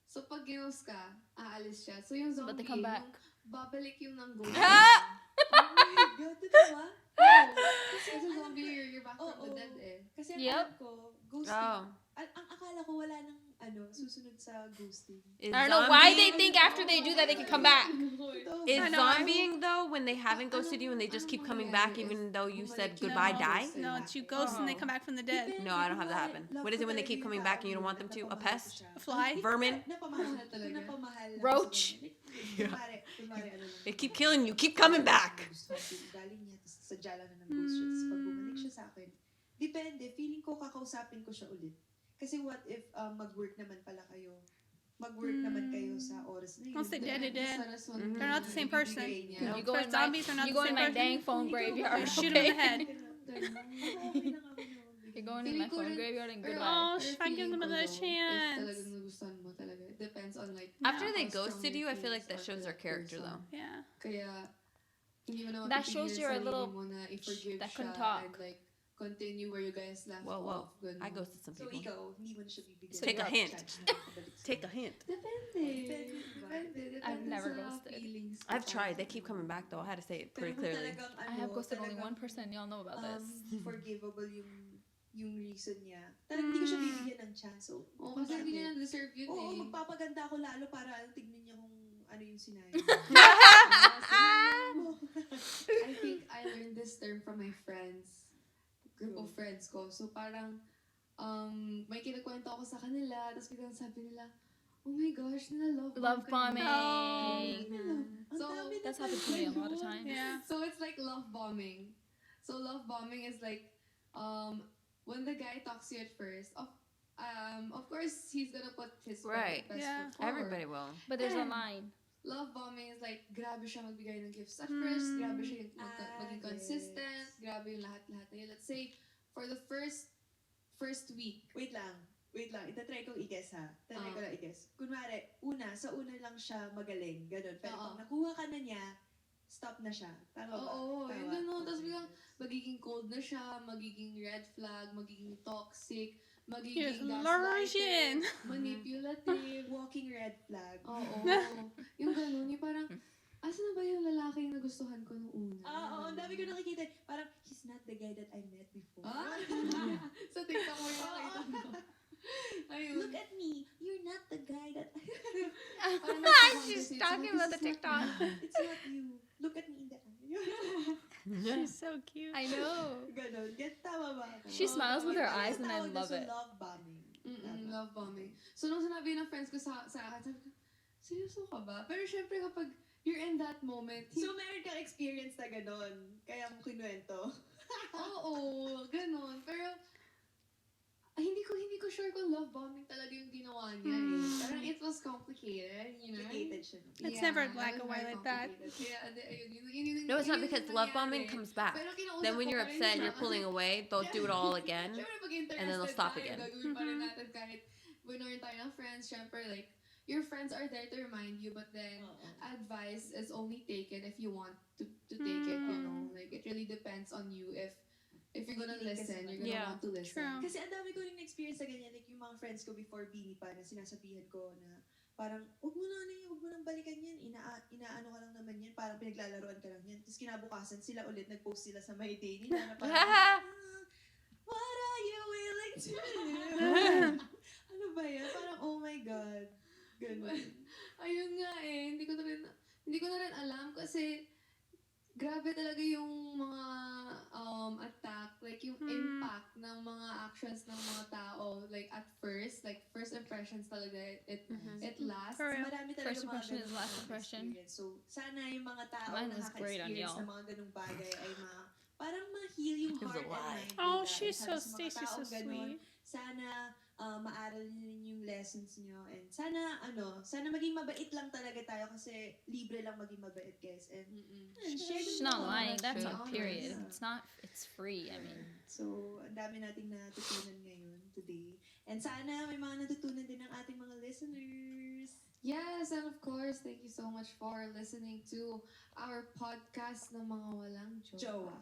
E: So pag ghost ka, aalis siya. So yung
B: But they
E: zombie,
B: come back.
E: babalik yung ng ghost.
F: Oh my God, totoo
E: Kasi zombie, you're back from the
F: Oo.
E: dead eh.
F: Kasi ang
B: Yep.
F: alam ko, ghosting.
C: Oh.
F: Ang akala ko wala nang susunod sa ghosting.
C: Is
B: I don't know why they
C: zombie-
B: think after they do that they can come back.
F: Totoo.
C: Is
A: I know, I-
C: zombieing though when they haven't ghosted you and they just keep coming back even though you said goodbye, die?
A: No, it's you ghost and they come back from the dead.
F: Depende
C: No, I don't have that
F: kung
C: happen.
F: love
C: What is
F: ko
C: it when they
F: talaga
C: keep
F: yung
C: coming
F: tao
C: back and you don't
F: yun
C: want them
F: at
C: to? A
F: napamahal ko
C: pest?
F: siya.
A: A fly?
C: Vermin?
F: Napamahal
E: Mahal talaga.
F: napamahal lang
B: Roach?
F: sa ganun. Kunwari, ano lang.
C: They keep killing you. Keep coming back.
F: Gusto ko yung ugali niya, tapos sadya lang na ng ghost siya. Tapos pag bumalik siya sa akin, depende, feeling ko kakausapin ko siya ulit. Kasi what if mag-work naman pala kayo? Mag-work naman kayo sa oras na yun.
A: Once they did, it did.
E: They're
A: They're not the same person.
E: Ibibigay niya.
B: You go
A: But
B: in
A: zombies are not
B: you
A: the
B: go in
A: same
B: my
A: person.
B: dang phone graveyard.
A: Just shoot 'em in the
B: Okay?
A: head.
F: Okay lang ako na
B: You're going in
E: Feeling
B: my
E: ko
B: phone
E: rin-
B: graveyard and
E: Pero,
B: goodbye.
A: Oh,
E: pero
A: fine, give them
E: feeling ko,
A: another
E: though,
A: chance.
E: If talagang nagustuhan mo talaga. It depends on like
C: After they
E: how
C: ghosted
E: strong
C: you, I
E: your
C: feel like that
E: feelings
C: shows
E: are
C: their
E: for that
C: character
E: person.
C: though.
A: Yeah.
E: Kaya, hindi mo na
B: That
E: mapipigilan
B: shows you're a
E: sarili
B: little
E: mo na i-forgive
B: that
E: siya
B: couldn't talk.
E: and like continue where you guys left
C: Whoa, whoa.
E: off. Ganun.
C: I ghosted some
F: So
C: people.
F: ikaw, hindi mo na siya bibigyan.
C: Take a
F: ng
C: hint.
F: chance na makabalik sa'yo.
C: Take a hint.
E: Depende. Depende
B: I've never
E: sa
B: ghosted.
E: feelings ko
C: I've tried. They
E: pa.
C: keep coming back though. I had to say it pretty
F: Pero kung
C: clearly.
F: talagang
B: I have ghosted only
F: talagang,
B: one person. Y'all know about this.
F: forgivable yung reason niya. Talagang hindi ko siya bibigyan ng chance. So,
E: Oo, kasi hindi niya na-deserve yun
F: Oo,
E: eh.
F: magpapaganda ako lalo para tignan niya kung ano yung sinabi.
E: I think I learned this term from my friends. Group of friends ko. So parang, may kinakwento ako sa kanila, tapos biglang sabi nila, oh my gosh,
B: Love bombing.
E: So,
B: That's happened to me a lot of times.
A: Yeah.
E: So it's like love bombing. So love bombing is like, when the guy talks to you at first, of course he's gonna put his
C: Right.
E: best
A: Yeah.
E: foot forward.
C: Everybody will.
B: But there's a line.
E: Love bombing is like, grabe siya magbigay ng gifts at first, grabe siya yung maging consistent, grabe yung lahat-lahat na yun. Let's say, for the first week,
F: Wait lang. Itatry kong i-guess ha. Tatry ko lang i-guess. Kunwari, sa una lang siya magaling. Ganun. Pero pag nakuha ka na niya, stop na siya. Tama ba?
E: oo,
F: Tama.
E: yung gano'n. Tapos
F: Okay.
E: biglang, magiging cold na siya, magiging red flag, magiging toxic,
A: Here's
E: magiging
A: Larsian.
E: gaslighter, manipulative.
F: Walking red flag.
E: Oo. Yung gano'n, yung parang, asa na ba yung lalaki yung nagustuhan ko nung una?
F: Oo, ang dami ko nakikita. Parang, he's not the guy that I met before.
E: Ah? Sa TikTok mo yung nakita mo. Ayun.
F: Look at me. You're not the guy that
E: Parang nagsasabi
B: She's
E: kasi,
B: talking
E: "So
B: about
E: this
B: the
E: is not
B: TikTok.
E: me."
F: It's not you. Look at me in the eye.
A: She's so cute.
B: I know.
F: Ganon. Tama ba ako?
B: She smiles with her
F: Tawag
B: eyes and I
F: na
B: love
F: sa
B: it.
F: love bombing.
E: Love bombing. So, nung sinabi ng friends ko sa akin, sabi ko, seryoso ka ba? Pero syempre kapag you're in that moment,
F: So, meron kang experience na ganon. Kaya mo kinuwento.
E: oo, ganun. Pero, hindi ko sure kung love bombing talaga yung ginawa niya eh. Parang it was complicated, you know?
F: Complicated siya.
A: It's never
E: it
A: black
E: was
A: and white
E: very
A: like that.
E: complicated. Kaya, yun
C: No, it's not
E: yun
C: because
E: yung
C: love
E: nangyari.
C: bombing comes back.
E: Pero kinausap
C: Then when
E: ko
C: you're
E: pa rin
C: upset and
E: siya
C: you're pulling
E: kasi-
C: away, they'll do it all again.
E: Siyempre, pag
C: and then they'll
E: interested
C: stop
E: tayo,
C: again.
E: gagawin pa rin natin kahit bunurin tayo ng friends. Siyempre, like, your friends are there to remind you, but then advice is only taken if you want to take it, you know. Like, it really depends on you if you're gonna listen, you're gonna
A: Yeah,
E: want to listen.
A: true.
F: Kasi ang dami ko rin experience sa ganyan. Like, yung mga friends ko before Bini pa, na sinasabihan ko na parang, huwag mo nang balikan yan. Inaano ka lang naman yan. Parang pinaglalaroan ka lang yan. Tapos kinabukasan sila ulit, nag-post sila sa My Day nila na parang, what are you willing to do? Ano ba yan? Parang, oh my God. Ganun.
E: Ayun nga eh, hindi ko na rin alam kasi grabe talaga yung mga attack, like yung impact ng mga actions ng mga tao, like at first, like first impressions talaga, it lasts.
A: For real.
F: Marami talaga
B: First
F: mga
B: impression is
F: ganung
B: last
F: mga
B: impression.
F: experience. So, sana yung mga tao
B: Mine
F: na
B: is great on
F: nakaka-experience
B: y'all.
F: ng mga ganung bagay ay parang ma-heal yung
C: It's a
F: heart and
C: lie.
F: mind
A: Oh,
F: nila.
A: she's
F: Sana
A: so
F: sa mga
A: Stacy's so
F: taong ganun,
A: sweet.
F: sana maaral niyo rin yung lessons niyo, and sana maging mabait lang talaga tayo kasi libre lang maging mabait, guys. And share
B: She's
F: the
B: not
F: love.
B: lying. That's
C: true.
B: on period.
F: Yeah.
B: It's free. I mean,
F: So, ang dami nating natutunan ngayon today. And sana may mga natutunan din ng ating mga listeners.
E: Yes, and of course, thank you so much for listening to our podcast na mga walang jowa.
F: Jowa.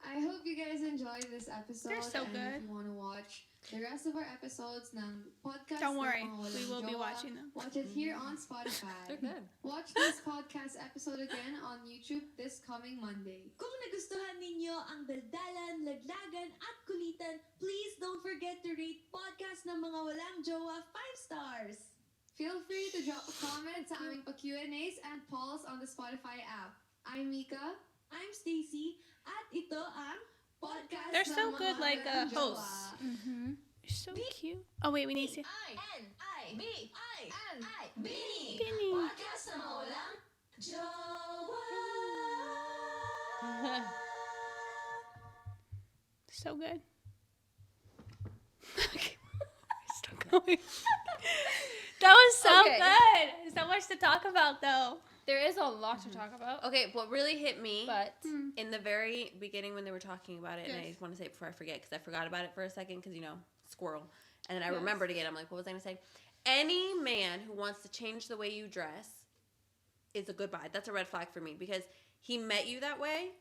E: I hope you guys enjoyed this episode.
A: They're so
E: and
A: good.
E: if you want to watch the rest of our episodes ng podcast
A: Don't
E: ng
A: worry,
E: mga walang
A: we will be
E: jowa,
A: watching them.
E: watch it here on Spotify.
C: They're good.
E: Watch this podcast episode again on YouTube this coming Monday.
F: Kung nagustuhan ninyo ang daldalan, laglagan, at kulitan, please don't forget to rate podcast ng mga walang jowa 5 stars.
E: Feel free to drop a comment sa aming pa-Q&As and polls on the Spotify app. I'm Mika.
F: I'm Stacy, at ito ang podcast
A: They're so
F: ng mga
A: good, like,
F: walang jowa.
A: hosts. You're so cute. Oh wait, we need to.
F: Bini!
A: Bini.
F: Podcast ng mga walang jowa.
A: So good. Still going. That was so
B: Okay.
A: good. So much to talk about, though.
B: there is a lot to talk about,
C: Okay, what really hit me
B: but
C: in the very beginning when they were talking about it, and I
A: Yes.
C: just want to say it before I forget because I forgot about it for a second because, squirrel. And then I
A: Yes.
C: remembered again. I'm like, what was I going to say? Any man who wants to change the way you dress is a goodbye. That's a red flag for me because he met you that way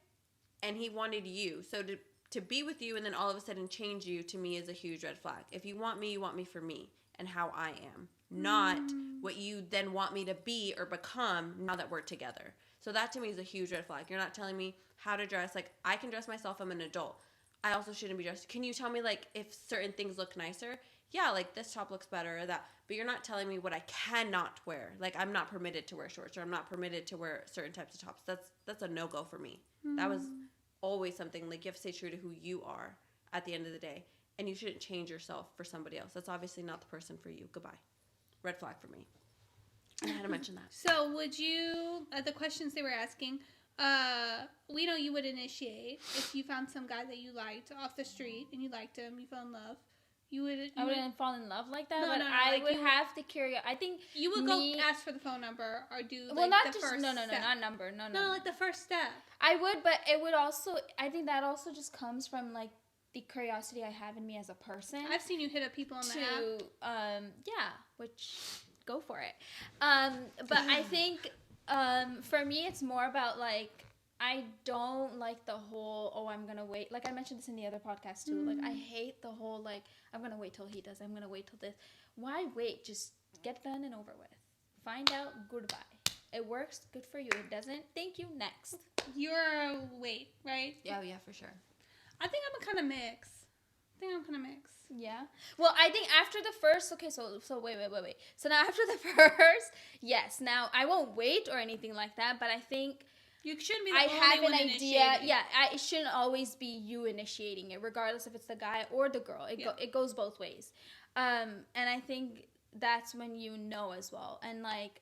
C: and he wanted you. So to be with you and then all of a sudden change you, to me, is a huge red flag. If you want me for me and how I am, not what you then want me to be or become now that we're together. So that to me is a huge red flag. You're not telling me how to dress. Like, I can dress myself. I'm an adult. I also shouldn't be dressed. Can you tell me, like, if certain things look nicer? Yeah, like, this top looks better or that. But you're not telling me what I cannot wear. Like, I'm not permitted to wear shorts or I'm not permitted to wear certain types of tops. That's a no-go for me. That was always something, like, you have to stay true to who you are at the end of the day. And you shouldn't change yourself for somebody else. That's obviously not the person for you. Goodbye. Red flag for me. I had to mention that.
A: So, would you, the questions they were asking, we know you would initiate if you found some guy that you liked off the street and you liked him, you fell in love.
B: I wouldn't fall in love like that.
A: No,
B: but
A: no, no,
B: I
A: like
B: would
A: you-
B: have the curiosity. I think
A: You would
B: me-
A: go ask for the phone number or do like
B: well, not
A: the
B: just
A: first
B: no,
A: step.
B: not number, no.
A: No, like the first step.
B: I would, but it would also. I think that also just comes from like the curiosity I have in me as a person.
A: I've seen you hit up people on the app.
B: Yeah, which go for it. But I think for me it's more about like I don't like the whole I'm gonna wait. Like I mentioned this in the other podcast too. Like I hate the whole like I'm gonna wait till he does. I'm gonna wait till this. Why wait? Just get done and over with. Find out. Goodbye. It works. Good for you. It doesn't. Thank you. Next.
A: You're a wait, right?
C: Yeah, for sure.
A: I think I'm a kind of mix.
B: Yeah. Well, I think after the first, okay, so wait. So now after the first, yes. Now I won't wait or anything like that, but I think
A: You shouldn't be the
B: I
A: only
B: have
A: one
B: an idea.
A: initiating.
B: Yeah, it shouldn't always be you initiating it, regardless if it's the guy or the girl. It goes both ways. And I think that's when you know as well. And like,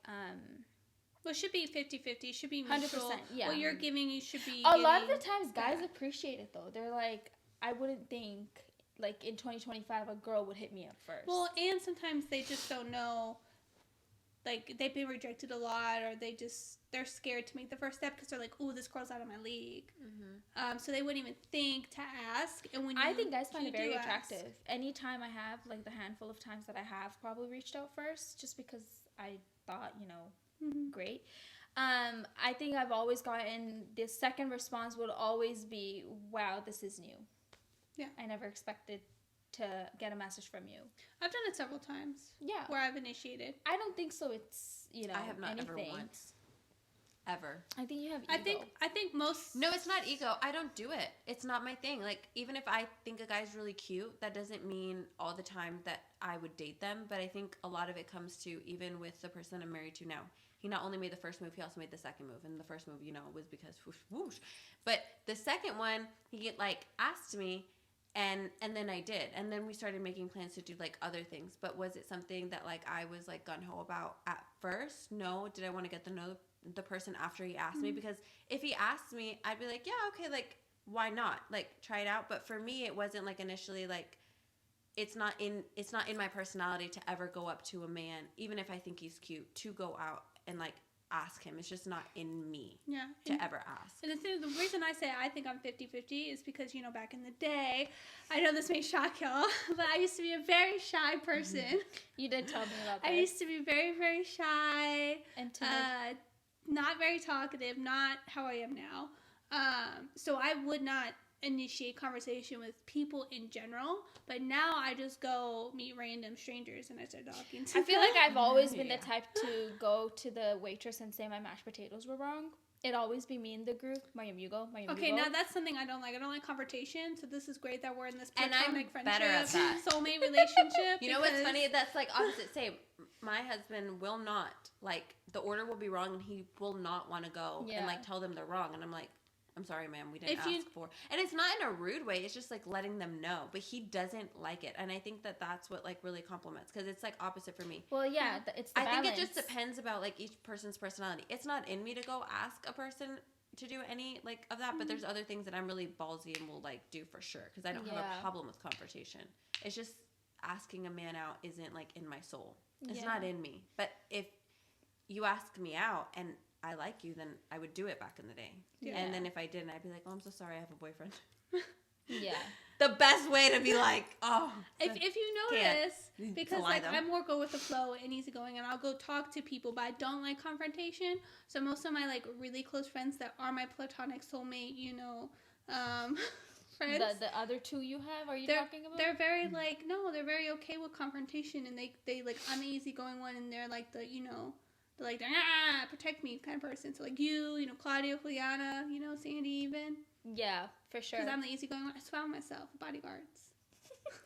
A: Well, it should be 50-50. It should be mutual.
B: 100%, yeah.
A: What you're giving, you should be
B: a lot of the
A: getting
B: times guys
A: back.
B: appreciate it though. They're like, I wouldn't think like in 2025 a girl would hit me up first.
A: Well, and sometimes they just don't know like they've been rejected a lot, or they're scared to make the first step because they're like, "Ooh, this girl's out of my league." So they wouldn't even think to ask. And when
B: I think guys find
A: you
B: it very
A: do ask-
B: attractive. Anytime I have, like the handful of times that I have probably reached out first, just because I thought, great. I think I've always gotten, the second response would always be, wow, this is new.
A: Yeah.
B: I never expected to get a message from you.
A: I've done it several times.
B: Yeah.
A: Where I've initiated.
B: I don't think so. It's,
C: I have not
B: anything.
C: ever once. Ever.
B: I think you have ego.
A: I think most.
C: No, it's not ego. I don't do it. It's not my thing. Like, even if I think a guy's really cute, that doesn't mean all the time that I would date them. But I think a lot of it comes to, even with the person I'm married to now, he not only made the first move, he also made the second move. And the first move, was because whoosh, whoosh. But the second one, he asked me, and then I did. And then we started making plans to do other things. But was it something that I was gung-ho about at first? No. Did I want to get to know the person after he asked me? Because if he asked me, I'd be like, yeah, okay, why not? Try it out. But for me, it wasn't initially it's not in my personality to ever go up to a man, even if I think he's cute, to go out and ask him. It's just not in me to ever ask.
A: And the reason I say I think I'm 50-50 is because, back in the day, I know this may shock y'all, but I used to be a very shy person.
B: You did tell me about that.
A: I used to be very, very shy.
B: And timid.
A: Not very talkative, not how I am now. So I would not initiate conversation with people in general, but now I just go meet random strangers and I start talking to
B: I feel
A: them.
B: like I've always been the type to go to the waitress and say my mashed potatoes were wrong. It'd always be me in the group. Mayam, you go. Mayam,
A: Okay,
B: you go.
A: now that's something I don't like. I don't like confrontation, so this is great that we're in this
C: And I'm
A: platonic friendship,
C: better at that.
A: soulmate relationship.
C: You know what's funny? That's opposite same. My husband will not, the order will be wrong and he will not want to go and tell them they're wrong. And I'm like, I'm sorry, ma'am, we didn't ask for. And it's not in a rude way. It's just letting them know. But he doesn't like it. And I think that that's what really compliments, because it's opposite for me.
B: Well, yeah, it's the balance.
C: I think it just depends about each person's personality. It's not in me to go ask a person to do any of that, but there's other things that I'm really ballsy and will do for sure, because I don't have a problem with confrontation. It's just asking a man out isn't in my soul. It's not in me. But if you ask me out and I like you, then I would do it back in the day. Yeah. And then if I didn't, I'd be like, oh, I'm so sorry, I have a boyfriend.
B: Yeah.
C: The best way to be oh.
A: If you notice, because I'm more go with the flow and easygoing, and I'll go talk to people, but I don't like confrontation. So most of my really close friends that are my platonic soulmate, friends.
B: The other two you have, are you talking about?
A: They're very no, they're very okay with confrontation, and they I'm the easygoing one, and they're they're protect me kind of person. So Claudia, Juliana, Sandy even.
B: Yeah, for sure.
A: Because I'm the easygoing one. I found myself bodyguards.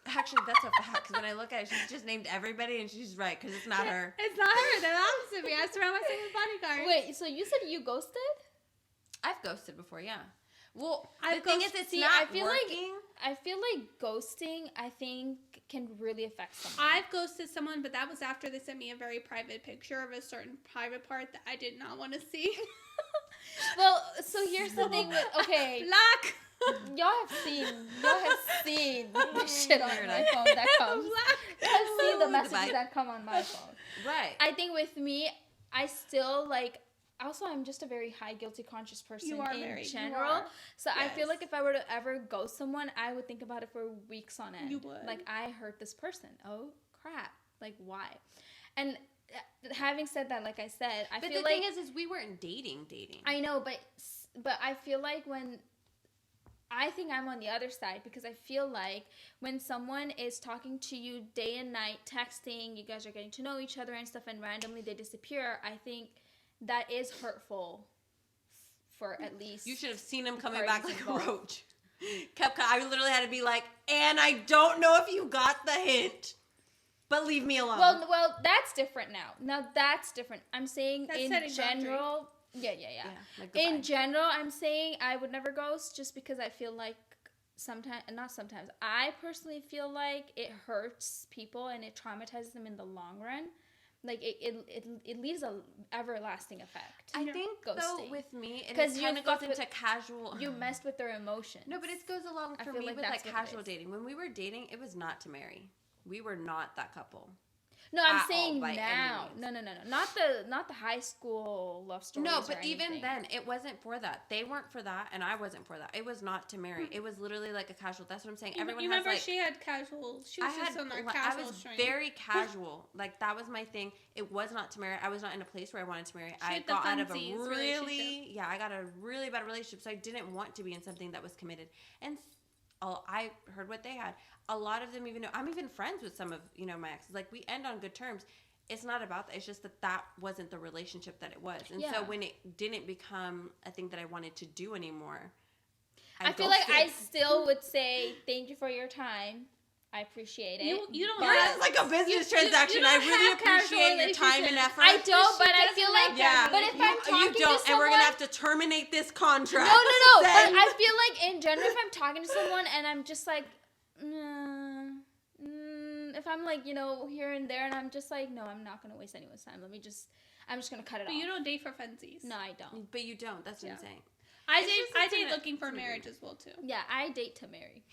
C: Actually, that's a fact. Because when I look at it, she's just named everybody, and she's right, because it's not her.
A: It's not her. They're opposite me. I surround myself with bodyguards.
B: Wait, so you said you ghosted?
C: I've ghosted before, yeah. Well,
A: I've
C: the thing is, it's not
B: I feel
C: working.
B: I feel like ghosting, I think, can really affect someone.
A: I've ghosted someone, but that was after they sent me a very private picture of a certain private part that I did not want to see.
B: Well, so here's the thing with, okay.
A: Black.
B: Y'all have seen the shit on my phone that comes. Y'all have seen the messages that come on my phone.
C: Right.
B: I think with me, I still also, I'm just a very high guilty conscious person in general. So yes. I feel like if I were to ever ghost someone, I would think about it for weeks on end.
A: You would.
B: I hurt this person. Oh, crap. Why? And having said that, like I said, I feel like...
C: But the thing is we weren't dating.
B: I know, but I feel like when... I think I'm on the other side, because I feel like when someone is talking to you day and night, texting, you guys are getting to know each other and stuff, and randomly they disappear, I think... that is hurtful for at least...
C: You should have seen him coming back like a roach. I literally had to be and I don't know if you got the hint, but leave me alone.
B: Well, that's different now. Now that's different. I'm saying
A: that's
B: in general... Yeah. In general, I'm saying I would never ghost, just because I feel like I personally feel like it hurts people and it traumatizes them in the long run. It leaves a everlasting effect.
C: I think
B: ghosting.
C: Though with me, it kind of goes into casual.
B: You messed with their emotions.
C: No, but it goes along for me with casual dating. When we were dating, it was not to marry. We were not that couple.
B: No, I'm
C: at all,
B: saying
C: by any
B: now.
C: means.
B: No. Not the high school love stories.
C: No,
B: or
C: but even
B: anything.
C: then, it wasn't for that. They weren't for that, and I wasn't for that. It was not to marry. It was literally like a casual. That's what I'm saying. Everyone
A: you
C: has
A: remember
C: like.
A: she had casual. She
C: I
A: was just
C: had.
A: on that
C: I
A: casual
C: was
A: string.
C: very casual. Like that was my thing. It was not to marry. I was not in a place where I wanted to marry.
A: She
C: I
A: had the
C: got out of a
A: funsies
C: really,
A: relationship.
C: yeah, I got a really bad relationship, so I didn't want to be in something that was committed. And I heard what they had. A lot of them even know. I'm even friends with some of my exes. Like we end on good terms. It's not about that. It's just that wasn't the relationship that it was. And so when it didn't become a thing that I wanted to do anymore,
B: I feel like I still would say thank you for your time. I appreciate it.
A: You don't.
C: Yours is like a business transaction.
A: don't
C: I really
A: have casual
C: appreciate your time and effort.
B: I don't, but I feel like
C: Yeah,
B: But if I'm talking
C: you don't,
B: to someone,
C: and we're gonna have to terminate this contract.
B: No. But
C: Then-
B: I feel like in general, if I'm talking to someone and I'm just like, if I'm like here and there, and I'm just like, no, I'm not gonna waste anyone's time. I'm just gonna cut it
A: But
B: off.
A: you don't date for funsies.
B: No, I don't.
C: But you don't. That's what I'm saying.
A: I
C: It's
A: date.
C: just
A: I
C: it's
A: date
C: an-
A: looking for
C: it's an
A: marriage
C: agreement.
A: as well too.
B: Yeah, I date to marry.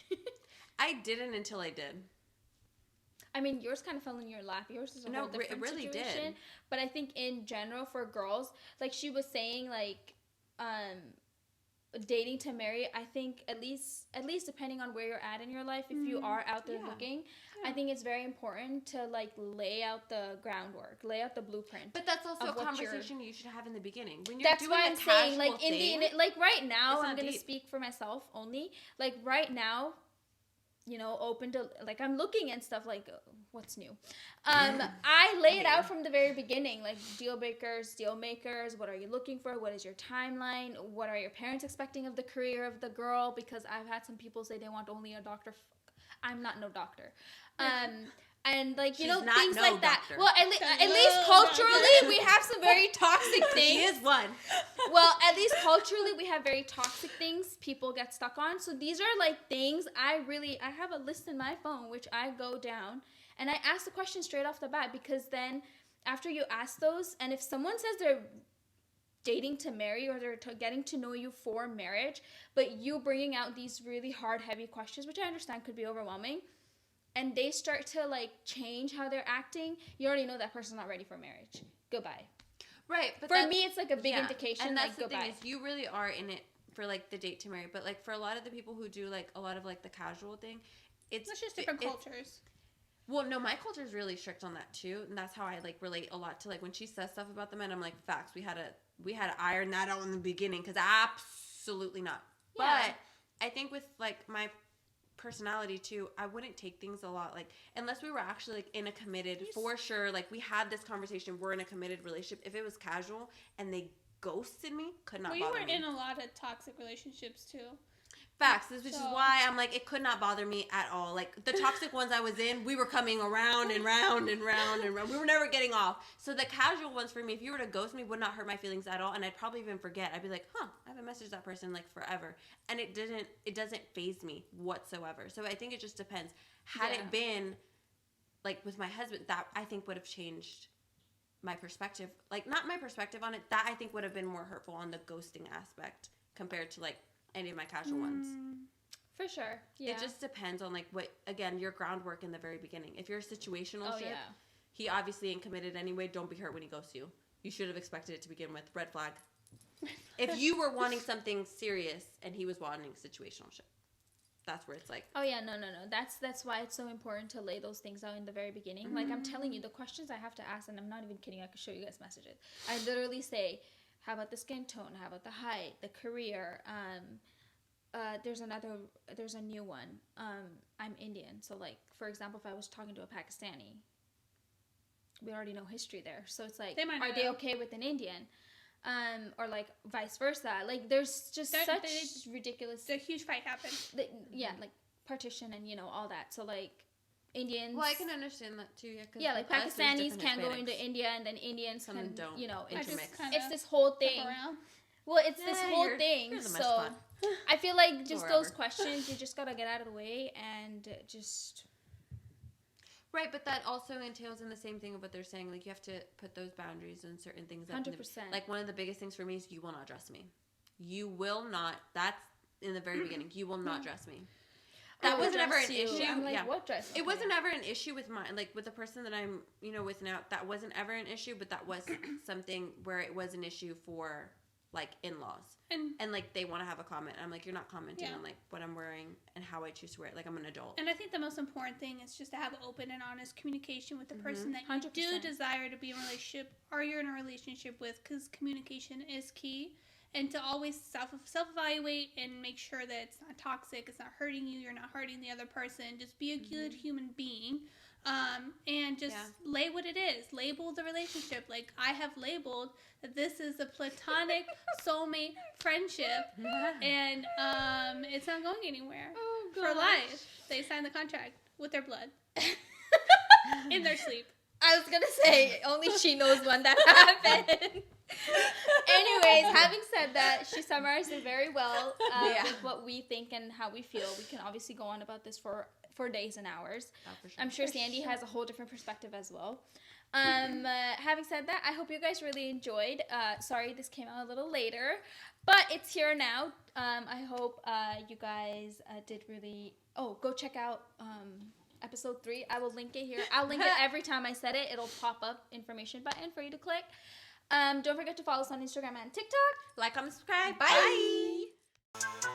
C: I didn't until I did.
B: I mean, yours kind of fell in your lap. Yours is a whole
C: It
B: different
C: really
B: situation.
C: did.
B: But I think in general for girls, like she was saying, like dating to marry, I think at least depending on where you're at in your life, if you are out there looking, I think it's very important to like lay out the groundwork, lay out the blueprint.
C: But that's also a
B: of what
C: conversation you should have in the beginning. When you're
B: That's
C: doing
B: why
C: a
B: I'm saying, like
C: casual thing,
B: like right now,
C: it's
B: I'm
C: not
B: gonna
C: deep.
B: speak for myself only. Like right now, open to like I'm looking and stuff like what's new. I lay it out from the very beginning, like deal makers. What are you looking for? What is your timeline? What are your parents expecting of the career of the girl? Because I've had some people say they want only a doctor. I'm not no doctor. And like
C: She's
B: things
C: not no
B: like that.
C: doctor.
B: Well, at least culturally, we have some very toxic things.
C: She is one.
B: Well, at least culturally, we have very toxic things people get stuck on. So these are like things I have a list in my phone which I go down and I ask the question straight off the bat, because then after you ask those, and if someone says they're dating to marry or they're getting to know you for marriage, but you bringing out these really hard, heavy questions, which I understand could be overwhelming, and they start to like change how they're acting, you already know that person's not ready for marriage. Goodbye.
C: Right. But
B: For me, it's like a big indication.
C: And that's
B: like,
C: the
B: goodbye.
C: thing is, you really are in it for like the date to marry. But like for a lot of the people who do like a lot of like the casual thing,
A: It's just different cultures.
C: Well, no, my culture is really strict on that too, and that's how I like relate a lot to like when she says stuff about the men. I'm like, facts. We had to iron that out in the beginning, because absolutely not.
B: Yeah.
C: But I think with like my personality too, I wouldn't take things a lot like, unless we were actually like in a committed, for sure, like we had this conversation, we're in a committed relationship. If it was casual and they ghosted me, could not
A: Well, you
C: bother
A: were
C: me.
A: in a lot of toxic relationships too.
C: Facts, which is why I'm like, it could not bother me at all. Like the toxic ones I was in, we were coming around and round and round and round. We were never getting off. So the casual ones for me, if you were to ghost me, would not hurt my feelings at all, and I'd probably even forget. I'd be like, I haven't messaged that person like forever, and it doesn't faze me whatsoever. So I think it just depends. Had it been like with my husband, that I think would have changed my perspective. Like not my perspective on it. That I think would have been more hurtful on the ghosting aspect compared to like any of my casual ones.
B: For sure. Yeah.
C: It just depends on like what, again, your groundwork in the very beginning. If you're a situational ship,
B: yeah.
C: he obviously ain't committed anyway. Don't be hurt when he ghosts you. You should have expected it to begin with. Red flag. If you were wanting something serious and he was wanting situational ship, that's where it's like.
B: Oh yeah, no. That's why it's so important to lay those things out in the very beginning. Like I'm telling you, the questions I have to ask, and I'm not even kidding. I could show you guys messages. I literally say, how about the skin tone? How about the height? The career? There's a new one. I'm Indian, so like for example, if I was talking to a Pakistani, we already know history there. So it's like, are they okay with an Indian? Or like vice versa. Like there's just such ridiculous.
A: A huge fight happened.
B: Like partition and all that. So like Indians.
C: Well, I can understand that too. Yeah. 'Cause
B: Yeah, like
C: us, there's
B: Pakistanis
C: different
B: can't go
C: Hispanics.
B: into India, and then Indians
C: Some
B: can
C: don't
B: It's,
C: intermix.
B: it's this whole thing. Well, it's this whole thing.
C: You're the most
B: So
C: fun.
B: I feel like just those
C: Wherever.
B: questions, you just gotta get out of the way and just.
C: Right, but that also entails in the same thing of what they're saying. Like, you have to put those boundaries and certain things up.
B: 100%.
C: Like, one of the biggest things for me is you will not dress me. You will not. That's in the very beginning. You will not dress me. That
B: "Oh,
C: wasn't ever
B: dress
C: an
B: you."
C: issue.
B: I'm like,
C: Yeah.
B: what dress?
C: It wasn't ever an issue with mine, like with the person that I'm, with now. That wasn't ever an issue, but that was something where it was an issue for like in-laws, and like they want to have a comment. I'm like, you're not commenting on like what I'm wearing and how I choose to wear it. Like I'm an adult.
A: And I think the most important thing is just to have open and honest communication with the person that you
B: 100%.
A: do desire to be in a relationship or you're in a relationship with, because communication is key. And to always self-evaluate and make sure that it's not toxic, it's not hurting you, you're not hurting the other person. Just be a good human being. And just lay what it is. Label the relationship. Like I have labeled that this is a platonic soulmate friendship, and it's not going anywhere for life. They signed the contract with their blood in their sleep.
B: I was gonna say, only she knows when that happened. Anyways, having said that, she summarized it very well with what we think and how we feel. We can obviously go on about this for days and hours.
C: Oh, for sure.
B: I'm sure Sandy has a whole different perspective as well. Having said that, I hope you guys really enjoyed. Sorry this came out a little later, but it's here now. I hope you guys did really... Oh, go check out... episode 3. I will link it here. I'll link it every time I said it. It'll pop up information button for you to click. Don't forget to follow us on Instagram and TikTok.
C: Like, comment, subscribe.
B: Bye.